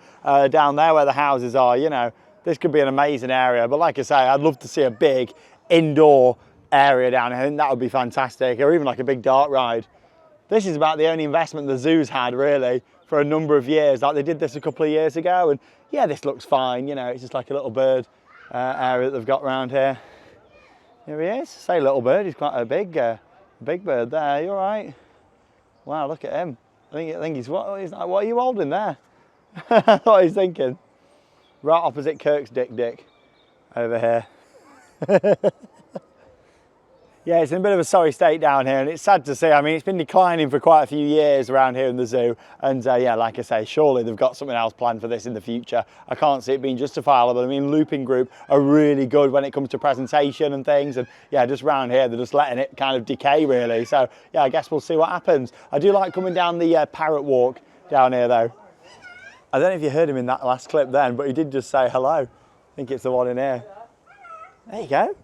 down there where the houses are, you know, this could be an amazing area. But like I say, I'd love to see a big indoor area down here. I think that would be fantastic. Or even like a big dark ride. This is about the only investment the zoo's had really for a number of years. Like they did this a couple of years ago and yeah, this looks fine. You know, it's just like a little bird area that they've got around here. Here he is. Say little bird, he's quite a big bird there. You all right? Wow, look at him. I think he's what are you holding there? That's what he's thinking. Right opposite Kirk's Dick over here. Yeah, it's in a bit of a sorry state down here and it's sad to see. I mean, it's been declining for quite a few years around here in the zoo. And yeah, like I say, surely they've got something else planned for this in the future. I can't see it being justifiable. I mean, Looping Group are really good when it comes to presentation and things. And yeah, just around here, they're just letting it kind of decay really. So yeah, I guess we'll see what happens. I do like coming down the Parrot Walk down here though. I don't know if you heard him in that last clip then, but he did just say hello. I think it's the one in here. There you go.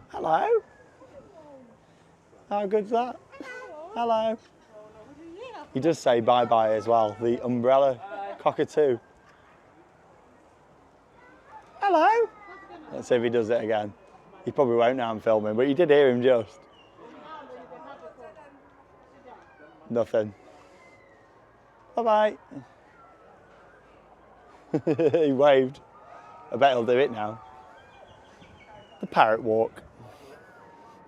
Hello. How good's that? Hello. He does say bye-bye as well, the umbrella cockatoo. Hello. Let's see if he does it again. He probably won't now I'm filming, but you did hear him just. Nothing. Bye-bye. He waved. I bet he'll do it now. The Parrot Walk.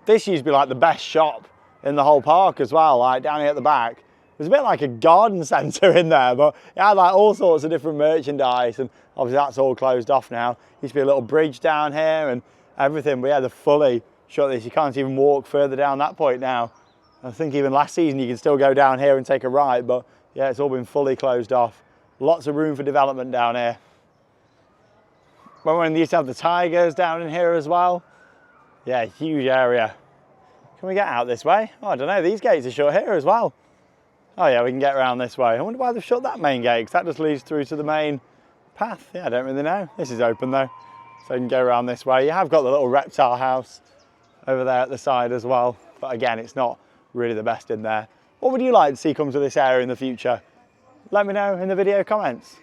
This used to be like the best shop in the whole park as well, like down here at the back. There's a bit like a garden centre in there, but it had like all sorts of different merchandise and obviously that's all closed off now. Used to be a little bridge down here and everything, but yeah, they've fully shut this. You can't even walk further down that point now. I think even last season you can still go down here and take a ride, but yeah, it's all been fully closed off. Lots of room for development down here. Remember when they used to have the tigers down in here as well? Yeah, huge area. Can we get out this way? Oh, I don't know, these gates are shut here as well. Oh yeah, we can get around this way. I wonder why they've shut that main gate, because that just leads through to the main path. Yeah, I don't really know. This is open though, so you can go around this way. You have got the little reptile house over there at the side as well, but again, it's not really the best in there. What would you like to see come to this area in the future? Let me know in the video comments.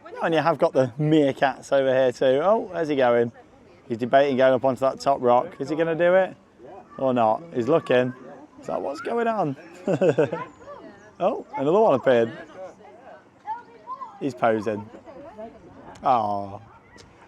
Oh, and you have got the meerkats over here too. Oh, where's he going? He's debating going up onto that top rock. Is he going to do it or not? He's looking. Is that what's going on? Oh, another one appeared. He's posing. Oh.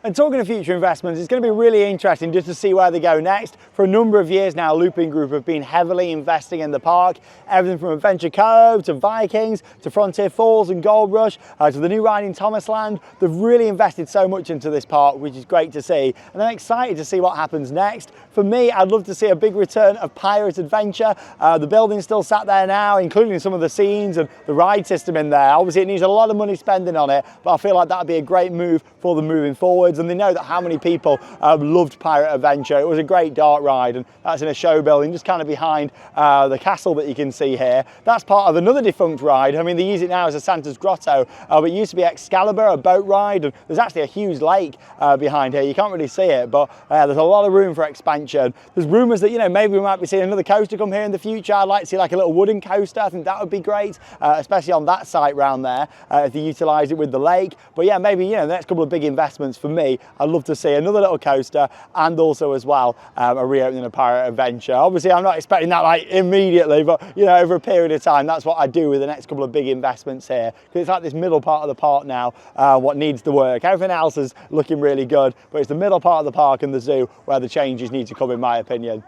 And talking of future investments, it's going to be really interesting just to see where they go next. For a number of years now, Looping Group have been heavily investing in the park. Everything from Adventure Cove to Vikings to Frontier Falls and Gold Rush to the new ride in Thomasland. They've really invested so much into this park, which is great to see. And I'm excited to see what happens next. For me, I'd love to see a big return of Pirate Adventure. The building's still sat there now, including some of the scenes and the ride system in there. Obviously, it needs a lot of money spending on it, but I feel like that would be a great move for them moving forward. fans, and they know that how many people loved Pirate Adventure. It was a great dark ride, and that's in a show building just kind of behind the castle that you can see here. That's part of another defunct ride. I mean, they use it now as a Santa's Grotto, but it used to be Excalibur, a boat ride, and there's actually a huge lake behind here. You can't really see it, but there's a lot of room for expansion. There's rumours that, you know, maybe we might be seeing another coaster come here in the future. I'd like to see like a little wooden coaster. I think that would be great, especially on that site round there, if they utilise it with the lake. But yeah, maybe, you know, the next couple of big investments for me, I'd love to see another little coaster, and also as well a reopening of Pirate Adventure. Obviously, I'm not expecting that like immediately, but you know, over a period of time, that's what I do with the next couple of big investments here, because it's like this middle part of the park now, what needs the work. Everything else is looking really good, but it's the middle part of the park and the zoo where the changes need to come, in my opinion.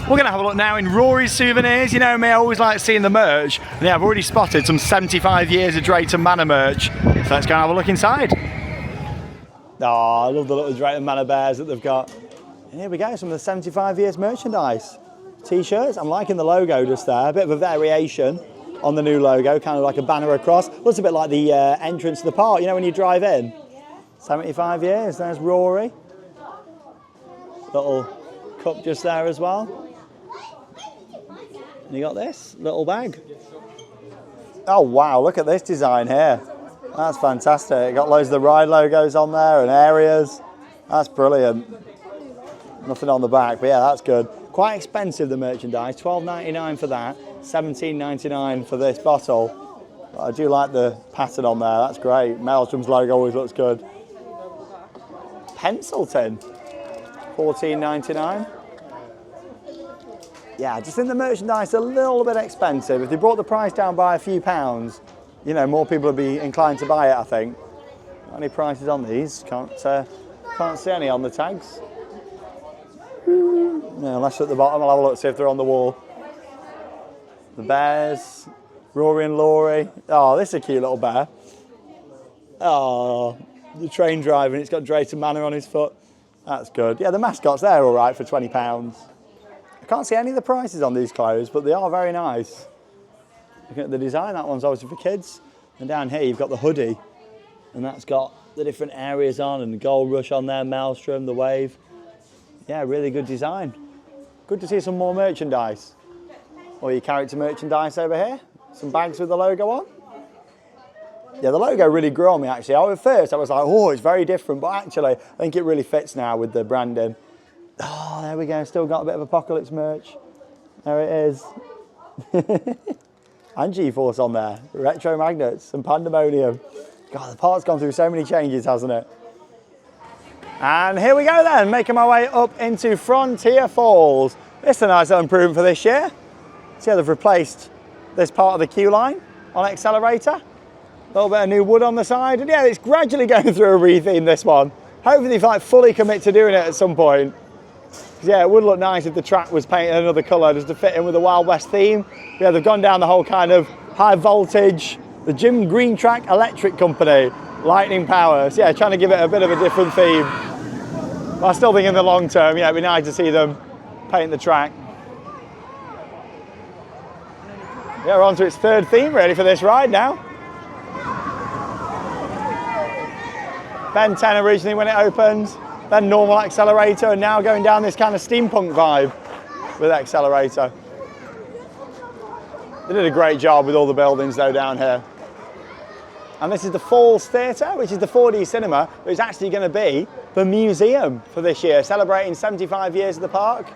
We're going to have a look now in Rory's souvenirs. You know me, I always like seeing the merch. And yeah, I've already spotted some 75 years of Drayton Manor merch. So let's go and have a look inside. Oh, I love the little Drayton Manor bears that they've got. And here we go, some of the 75 years merchandise. T-shirts, I'm liking the logo just there. A bit of a variation on the new logo, kind of like a banner across. Looks a bit like the entrance to the park, you know, when you drive in. 75 years, there's Rory. Little cup just there as well. And you got this little bag. Oh wow, look at this design here. That's fantastic. Got loads of the ride logos on there and areas. That's brilliant. Nothing on the back, but yeah, that's good. Quite expensive, the merchandise. $12.99 for that, $17.99 for this bottle. But I do like the pattern on there, that's great. Maelstrom's logo always looks good. Pencil tin, $14.99. Yeah, I just think the merchandise is a little bit expensive. If they brought the price down by a few pounds, you know, more people would be inclined to buy it, I think. Got any prices on these? Can't see any on the tags. No, unless at the bottom, I'll have a look, see if they're on the wall. The bears, Rory and Laurie. Oh, this is a cute little bear. Oh, the train driver, and it's got Drayton Manor on his foot. That's good. Yeah, the mascots, they're all right for £20. I can't see any of the prices on these clothes, but they are very nice. Looking at the design, that one's obviously for kids. And down here, you've got the hoodie, and that's got the different areas on, and the Gold Rush on there, Maelstrom, The Wave. Yeah, really good design. Good to see some more merchandise. Or your character merchandise over here. Some bags with the logo on. Yeah, the logo really grew on me, actually. At first, I was like, oh, it's very different, but actually, I think it really fits now with the branding. Oh, there we go. Still got a bit of Apocalypse merch. There it is. And G-Force on there. Retro magnets and Pandemonium. God, the park's gone through so many changes, hasn't it? And here we go then, making my way up into Frontier Falls. This is a nice little improvement for this year. See how they've replaced this part of the queue line on Accelerator. A little bit of new wood on the side. And yeah, it's gradually going through a retheme, this one. Hopefully they fully commit to doing it at some point. Yeah, it would look nice if the track was painted another colour just to fit in with the Wild West theme. Yeah, they've gone down the whole kind of high voltage, the Jim Green Track Electric Company, lightning power. So yeah, trying to give it a bit of a different theme. But I still think in the long term, yeah, it'd be nice to see them paint the track. Yeah, we're on to its third theme ready for this ride now. Ben 10 originally when it opened. Then normal Accelerator, and now going down this kind of steampunk vibe with Accelerator. They did a great job with all the buildings though down here. And this is the Falls Theatre, which is the 4D cinema, but it's actually going to be the museum for this year, celebrating 75 years of the park.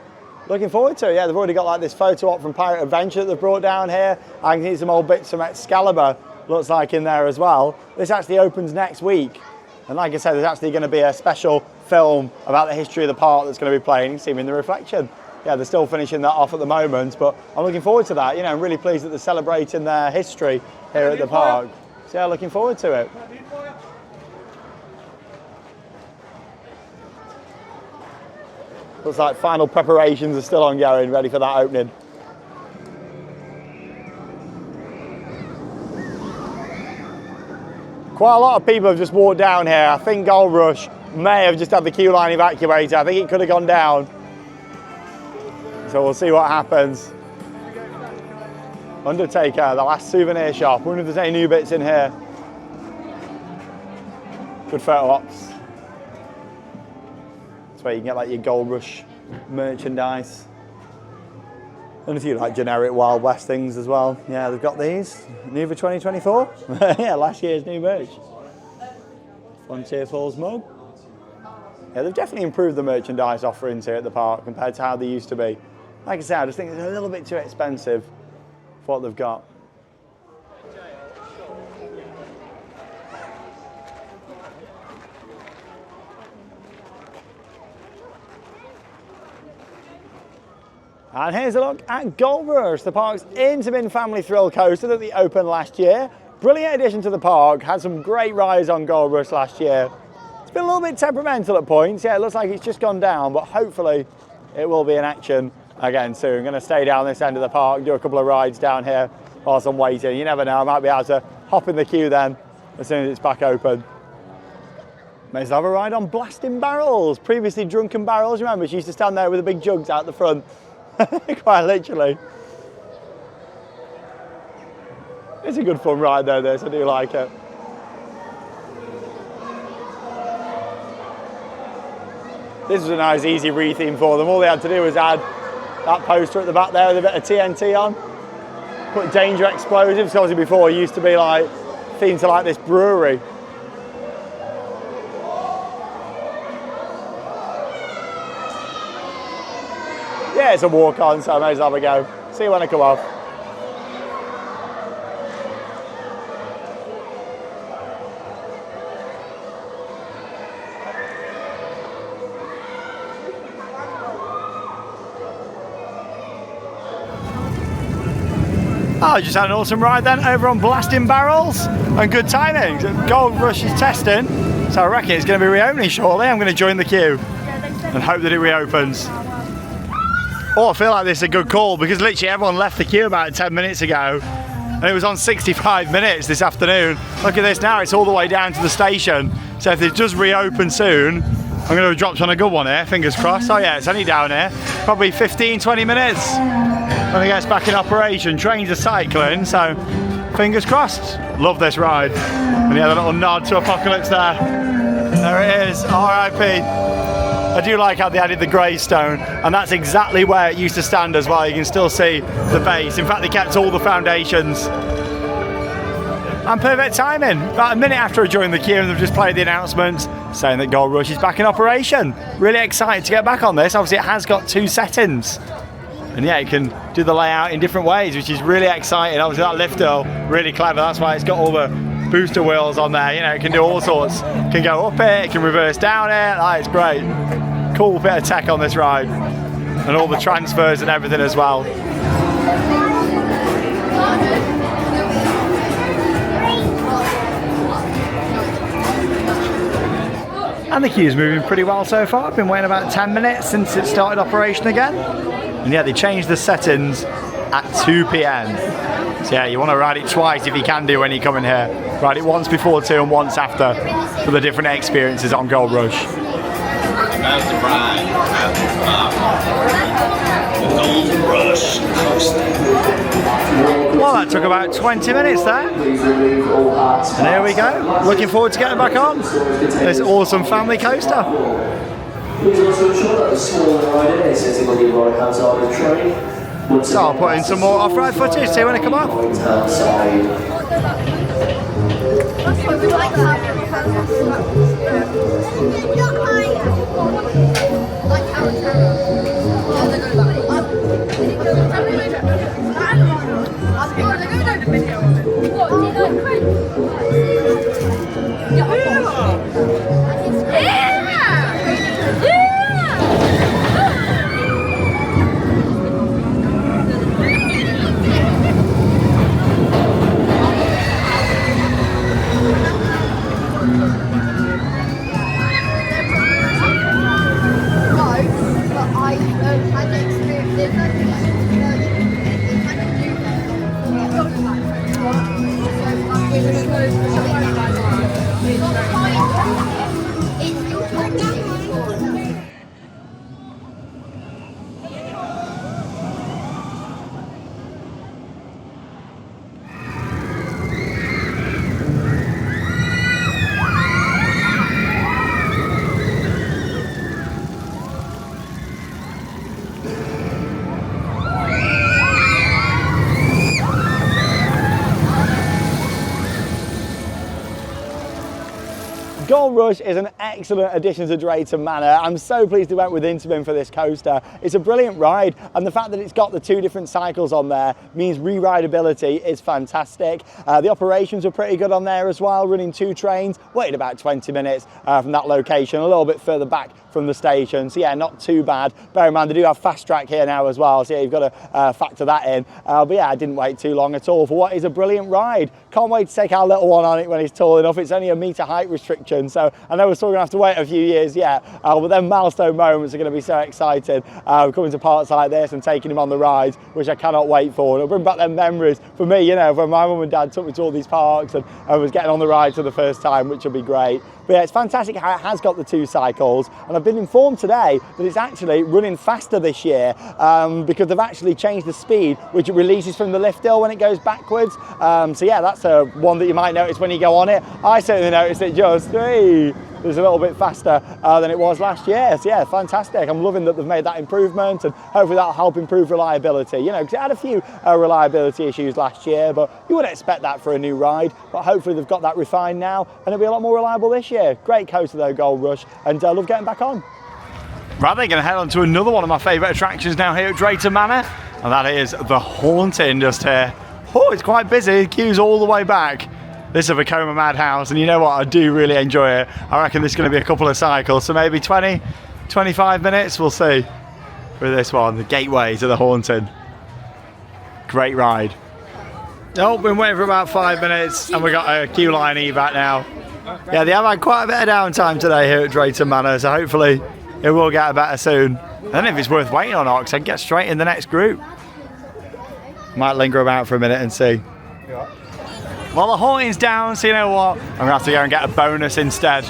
Looking forward to it. Yeah, they've already got like this photo op from Pirate Adventure that they've brought down here. I can see some old bits from Excalibur, looks like, in there as well. This actually opens next week. And like I said, there's actually going to be a special film about the history of the park that's going to be playing, See Me in the Reflection. Yeah, they're still finishing that off at the moment, but I'm looking forward to that. You know, I'm really pleased that they're celebrating their history here at the park. So yeah, looking forward to it. Looks like final preparations are still ongoing, ready for that opening. Quite a lot of people have just walked down here. I think Gold Rush may have just had the queue line evacuated. I think it could have gone down. So we'll see what happens. Undertaker, the last souvenir shop. I wonder if there's any new bits in here. Good photo ops. It's where you can get like your Gold Rush merchandise. And a few like generic Wild West things as well. Yeah, they've got these. New for 2024. Yeah, last year's new merch. Frontier Falls mug. Yeah, they've definitely improved the merchandise offerings here at the park compared to how they used to be. Like I said, I just think it's a little bit too expensive for what they've got. And here's a look at Gold Rush, the park's Intamin family thrill coaster that they opened last year. Brilliant addition to the park, had some great rides on Gold Rush last year. It's been a little bit temperamental at points. Yeah, it looks like it's just gone down, but hopefully it will be in action again soon. I'm going to stay down this end of the park, do a couple of rides down here whilst I'm waiting. You never know, I might be able to hop in the queue then as soon as it's back open. May as well have a ride on Blasting Barrels. Previously Drunken Barrels, remember she used to stand there with the big jugs out the front. Quite literally. It's a good fun ride though, this, I do like it. This was a nice easy re-theme for them. All they had to do was add that poster at the back there with a bit of TNT on. Put danger explosives, obviously before it used to be like themed to like this brewery. Yeah, it's a walk on, so I may as well have a go. See you when I come off. Oh, just had an awesome ride then over on Blasting Barrels and good timing. Gold Rush is testing, so I reckon it's going to be reopening shortly. I'm going to join the queue and hope that it reopens. Oh, I feel like this is a good call because literally everyone left the queue about 10 minutes ago and it was on 65 minutes this afternoon. Look at this now, it's all the way down to the station. So if it does reopen soon, I'm going to have dropped on a good one here, fingers crossed. Oh yeah, it's only down here. Probably 15-20 minutes when it gets back in operation. Trains are cycling, so fingers crossed. Love this ride. And yeah, the little nod to Apocalypse there. There it is, RIP. I do like how they added the gravestone, and that's exactly where it used to stand as well. You can still see the base. In fact, they kept all the foundations. And perfect timing. About a minute after I joined the queue, and they've just played the announcement saying that Gold Rush is back in operation. Really excited to get back on this. Obviously, it has got 2 settings. And yeah, it can do the layout in different ways, which is really exciting. Obviously, that lift hill, really clever. That's why it's got all the booster wheels on there. You know, it can do all sorts. It can go up it, it can reverse down it. Oh, it's great. Cool bit of tech on this ride. And all the transfers and everything as well. And the queue's moving pretty well so far. I've been waiting about 10 minutes since it started operation again. And yeah, they changed the settings at 2 p.m. So yeah, you want to ride it twice if you can do when you come in here. Ride it once before 2 and once after for the different experiences on Gold Rush. That's the ride at the Gold Rush coaster. Well, that took about 20 minutes there. And here we go. Looking forward to getting back on this awesome family coaster. Please also ensure that the smaller rider is sitting on the right hand side of the train. So I'll put in some more off-road footage, see when I come off. Gold Rush is an excellent addition to Drayton Manor. I'm so pleased we went with Intamin for this coaster. It's a brilliant ride, and the fact that it's got the 2 different cycles on there means re-rideability is fantastic. The operations were pretty good on there as well, running 2 trains, waited about 20 minutes from that location, a little bit further back from the station, so yeah, not too bad. Bear in mind they do have fast track here now as well, so yeah, you've got to factor that in. But yeah, I didn't wait too long at all for what is a brilliant ride. Can't wait to take our little one on it when he's tall enough. It's only a metre height restriction, so I know we're still going to have to wait a few years yet, but then milestone moments are going to be so exciting. Coming to parts like this and taking him on the rides, which I cannot wait for. It'll bring back them memories for me, you know, when my mum and dad took me to all these parks and I was getting on the rides for the first time, which will be great. But yeah, it's fantastic how it has got the 2 cycles, and I've been informed today that it's actually running faster this year because they've actually changed the speed which it releases from the lift hill when it goes backwards. So yeah, that's one that you might notice when you go on it. I certainly noticed it just, hey, it's a little bit faster than it was last year. So yeah, fantastic. I'm loving that they've made that improvement, and hopefully that'll help improve reliability. You know, because it had a few reliability issues last year, but you wouldn't expect that for a new ride. But hopefully they've got that refined now, and it'll be a lot more reliable this year. Great coaster though, Gold Rush, and love getting back on. Right, they're going to head on to another one of my favourite attractions now here at Drayton Manor, and that is the Haunting just here. Oh, it's quite busy. Queues all the way back. This is a Vekoma Madhouse, and you know what? I do really enjoy it. I reckon this is going to be a couple of cycles, so maybe 20, 25 minutes, we'll see. For this one, the gateway to the Haunting. Great ride. Oh, been waiting for about 5 minutes, and we got a queue line evac now. Yeah, they have had quite a bit of downtime today here at Drayton Manor, so hopefully it will get better soon. I don't know if it's worth waiting or not, because I can get straight in the next group. Might linger about for a minute and see. Well, the Haunting's down, so you know what? I'm going to have to go and get a bonus instead.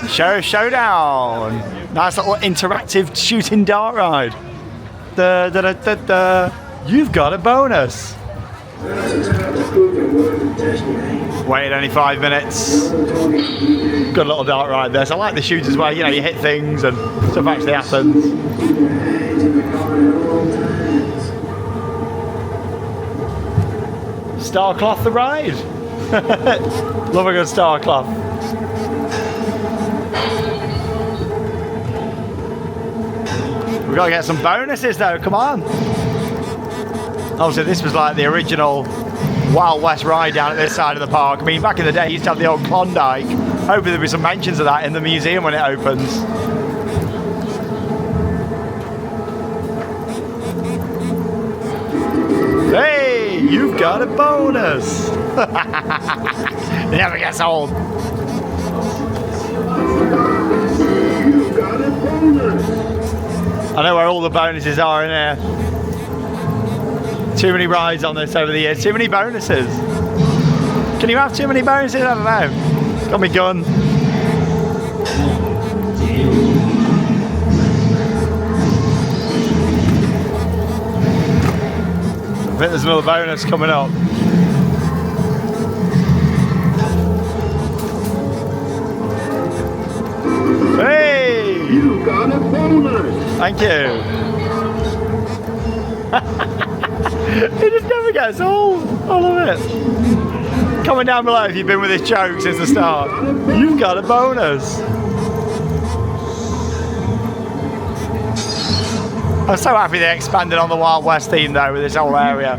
Showdown! Nice little interactive shooting dart ride. Da, da, da, da, da. You've got a bonus. Wait only 5 minutes. Good little dart ride there. So I like the shooters where, you know, you hit things and stuff actually happens. Starcloth the ride. Love a good Starcloth. We've got to get some bonuses though, come on. Obviously this was like the original Wild West ride down at this side of the park. I mean, back in the day you used to have the old Klondike. Hopefully there'll be some mentions of that in the museum when it opens. Hey, you've got a bonus. It never gets old. You've got a bonus. I know where all the bonuses are in here. Too many rides on this over the years. Too many bonuses. Can you have too many bonuses? I don't know. Got me gun. I think there's another bonus coming up. Hey! You got a bonus! Thank you. It just never gets old. I love it. Comment down below if you've been with this joke since the start. You've got a bonus. I'm so happy they expanded on the Wild West theme though with this whole area.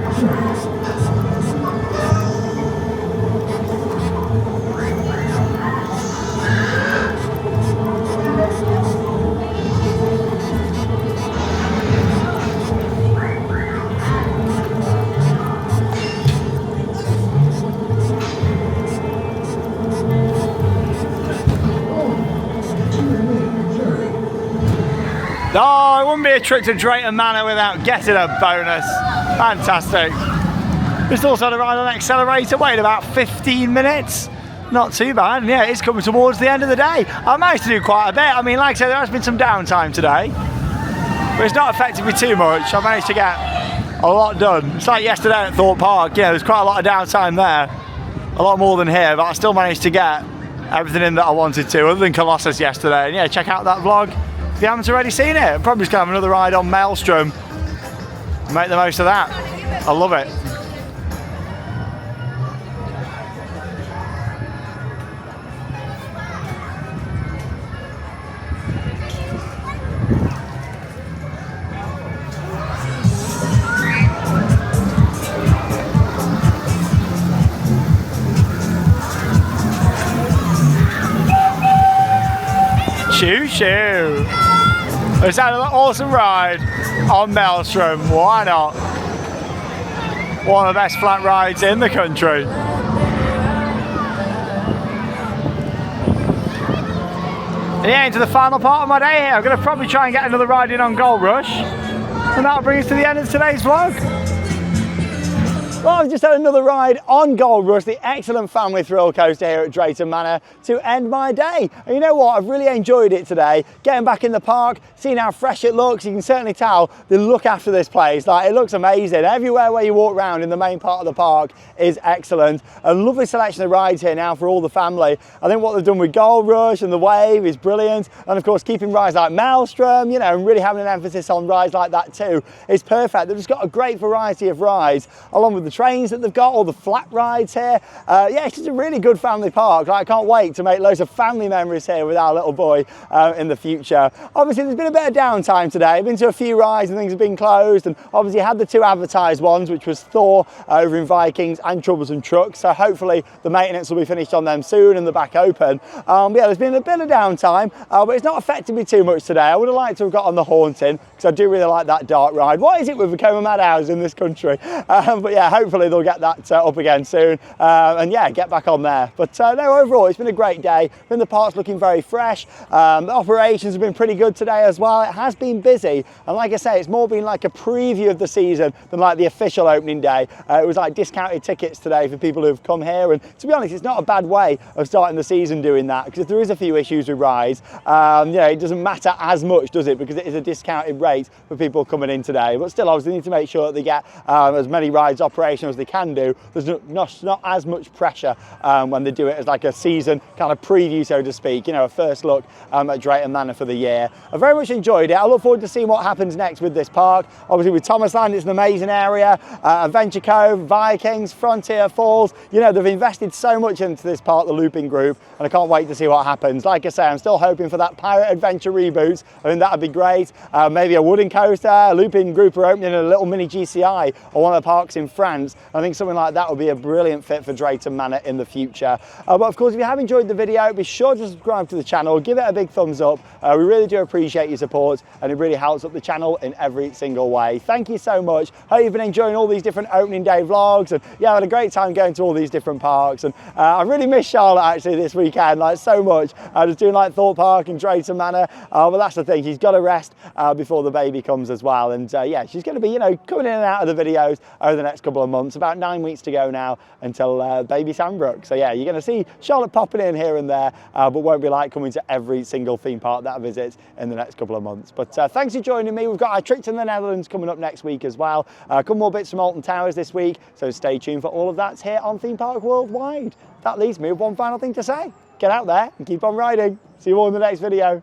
Oh, it wouldn't be a trip to Drayton Manor without getting a bonus. Fantastic. Just also had a ride on Accelerator, waited about 15 minutes. Not too bad, and yeah, it's coming towards the end of the day. I managed to do quite a bit. I mean, like I said, there has been some downtime today, but it's not affected me too much. I managed to get a lot done. It's like yesterday at Thorpe Park, yeah, there's quite a lot of downtime there. A lot more than here, but I still managed to get everything in that I wanted to, other than Colossus yesterday. And yeah, check out that vlog if you haven't already seen it. I'm probably just going to have another ride on Maelstrom. Make the most of that. I love it. Shoo shoo. Let's have an awesome ride on Maelstrom. Why not? One of the best flat rides in the country. Yeah, into the final part of my day here. I'm going to probably try and get another ride in on Gold Rush. And that'll bring us to the end of today's vlog. Well, I've just had another ride on Gold Rush, the excellent family thrill coaster here at Drayton Manor, to end my day. And you know what? I've really enjoyed it today. Getting back in the park, seeing how fresh it looks. You can certainly tell they look after this place. Like, it looks amazing. Everywhere where you walk around in the main part of the park is excellent. A lovely selection of rides here now for all the family. I think what they've done with Gold Rush and The Wave is brilliant. And of course, keeping rides like Maelstrom, you know, and really having an emphasis on rides like that too is perfect. They've just got a great variety of rides, along with the trains that they've got, all the flat rides here. Yeah, it's just a really good family park. Like, I can't wait to make loads of family memories here with our little boy in the future. Obviously, there's been a bit of downtime today. I've been to a few rides and things have been closed, and obviously had the two advertised ones, which was Thor over in Vikings and Troublesome Trucks. So hopefully the maintenance will be finished on them soon and they're back open. Yeah, there's been a bit of downtime, but it's not affected me too much today. I would have liked to have got on the Haunting, because I do really like that dark ride. What is it with Vekoma Madhouse in this country? But yeah, hopefully they'll get that up again soon, and yeah, get back on there. But no, overall it's been a great day. The park's looking very fresh. The operations have been pretty good today as well. It has been busy, and like I say, it's more been like a preview of the season than like the official opening day. It was like discounted tickets today for people who've come here, and to be honest, it's not a bad way of starting the season doing that, because if there is a few issues with rides, you know, it doesn't matter as much, does it, because it is a discounted rate for people coming in today. But still, obviously, they need to make sure that they get as many rides operational as they can do. There's not as much pressure when they do it as like a season kind of preview, so to speak, you know, a first look at Drayton Manor for the year. I very much enjoyed it. I look forward to seeing what happens next with this park. Obviously with Thomas Land, it's an amazing area. Adventure Cove, Vikings, Frontier Falls, you know, they've invested so much into this park, the Looping Group, and I can't wait to see what happens. Like I say, I'm still hoping for that Pirate Adventure reboot. I think that'd be great. Maybe a wooden coaster. A Looping Group are opening a little mini GCI on one of the parks in France. I think something like that would be a brilliant fit for Drayton Manor in the future. But of course, if you have enjoyed the video, be sure to subscribe to the channel, give it a big thumbs up. We really do appreciate your support, and it really helps up the channel in every single way. Thank you so much. Hope you've been enjoying all these different opening day vlogs, and yeah, I had a great time going to all these different parks, and I really missed Charlotte actually this weekend, like so much. I was doing like Thorpe Park and Drayton Manor, but that's the thing, she's got to rest before the baby comes as well, and yeah, she's going to be, you know, coming in and out of the videos over the next couple of months. About 9 weeks to go now until baby Sandbrook. So yeah, you're going to see Charlotte popping in here and there, but won't be like coming to every single theme park that I visit in the next couple of months. But thanks for joining me. We've got our trip to the Netherlands coming up next week as well. A couple more bits from Alton Towers this week, so stay tuned for all of that here on Theme Park Worldwide. That leaves me with one final thing to say. Get out there and keep on riding. See you all in the next video.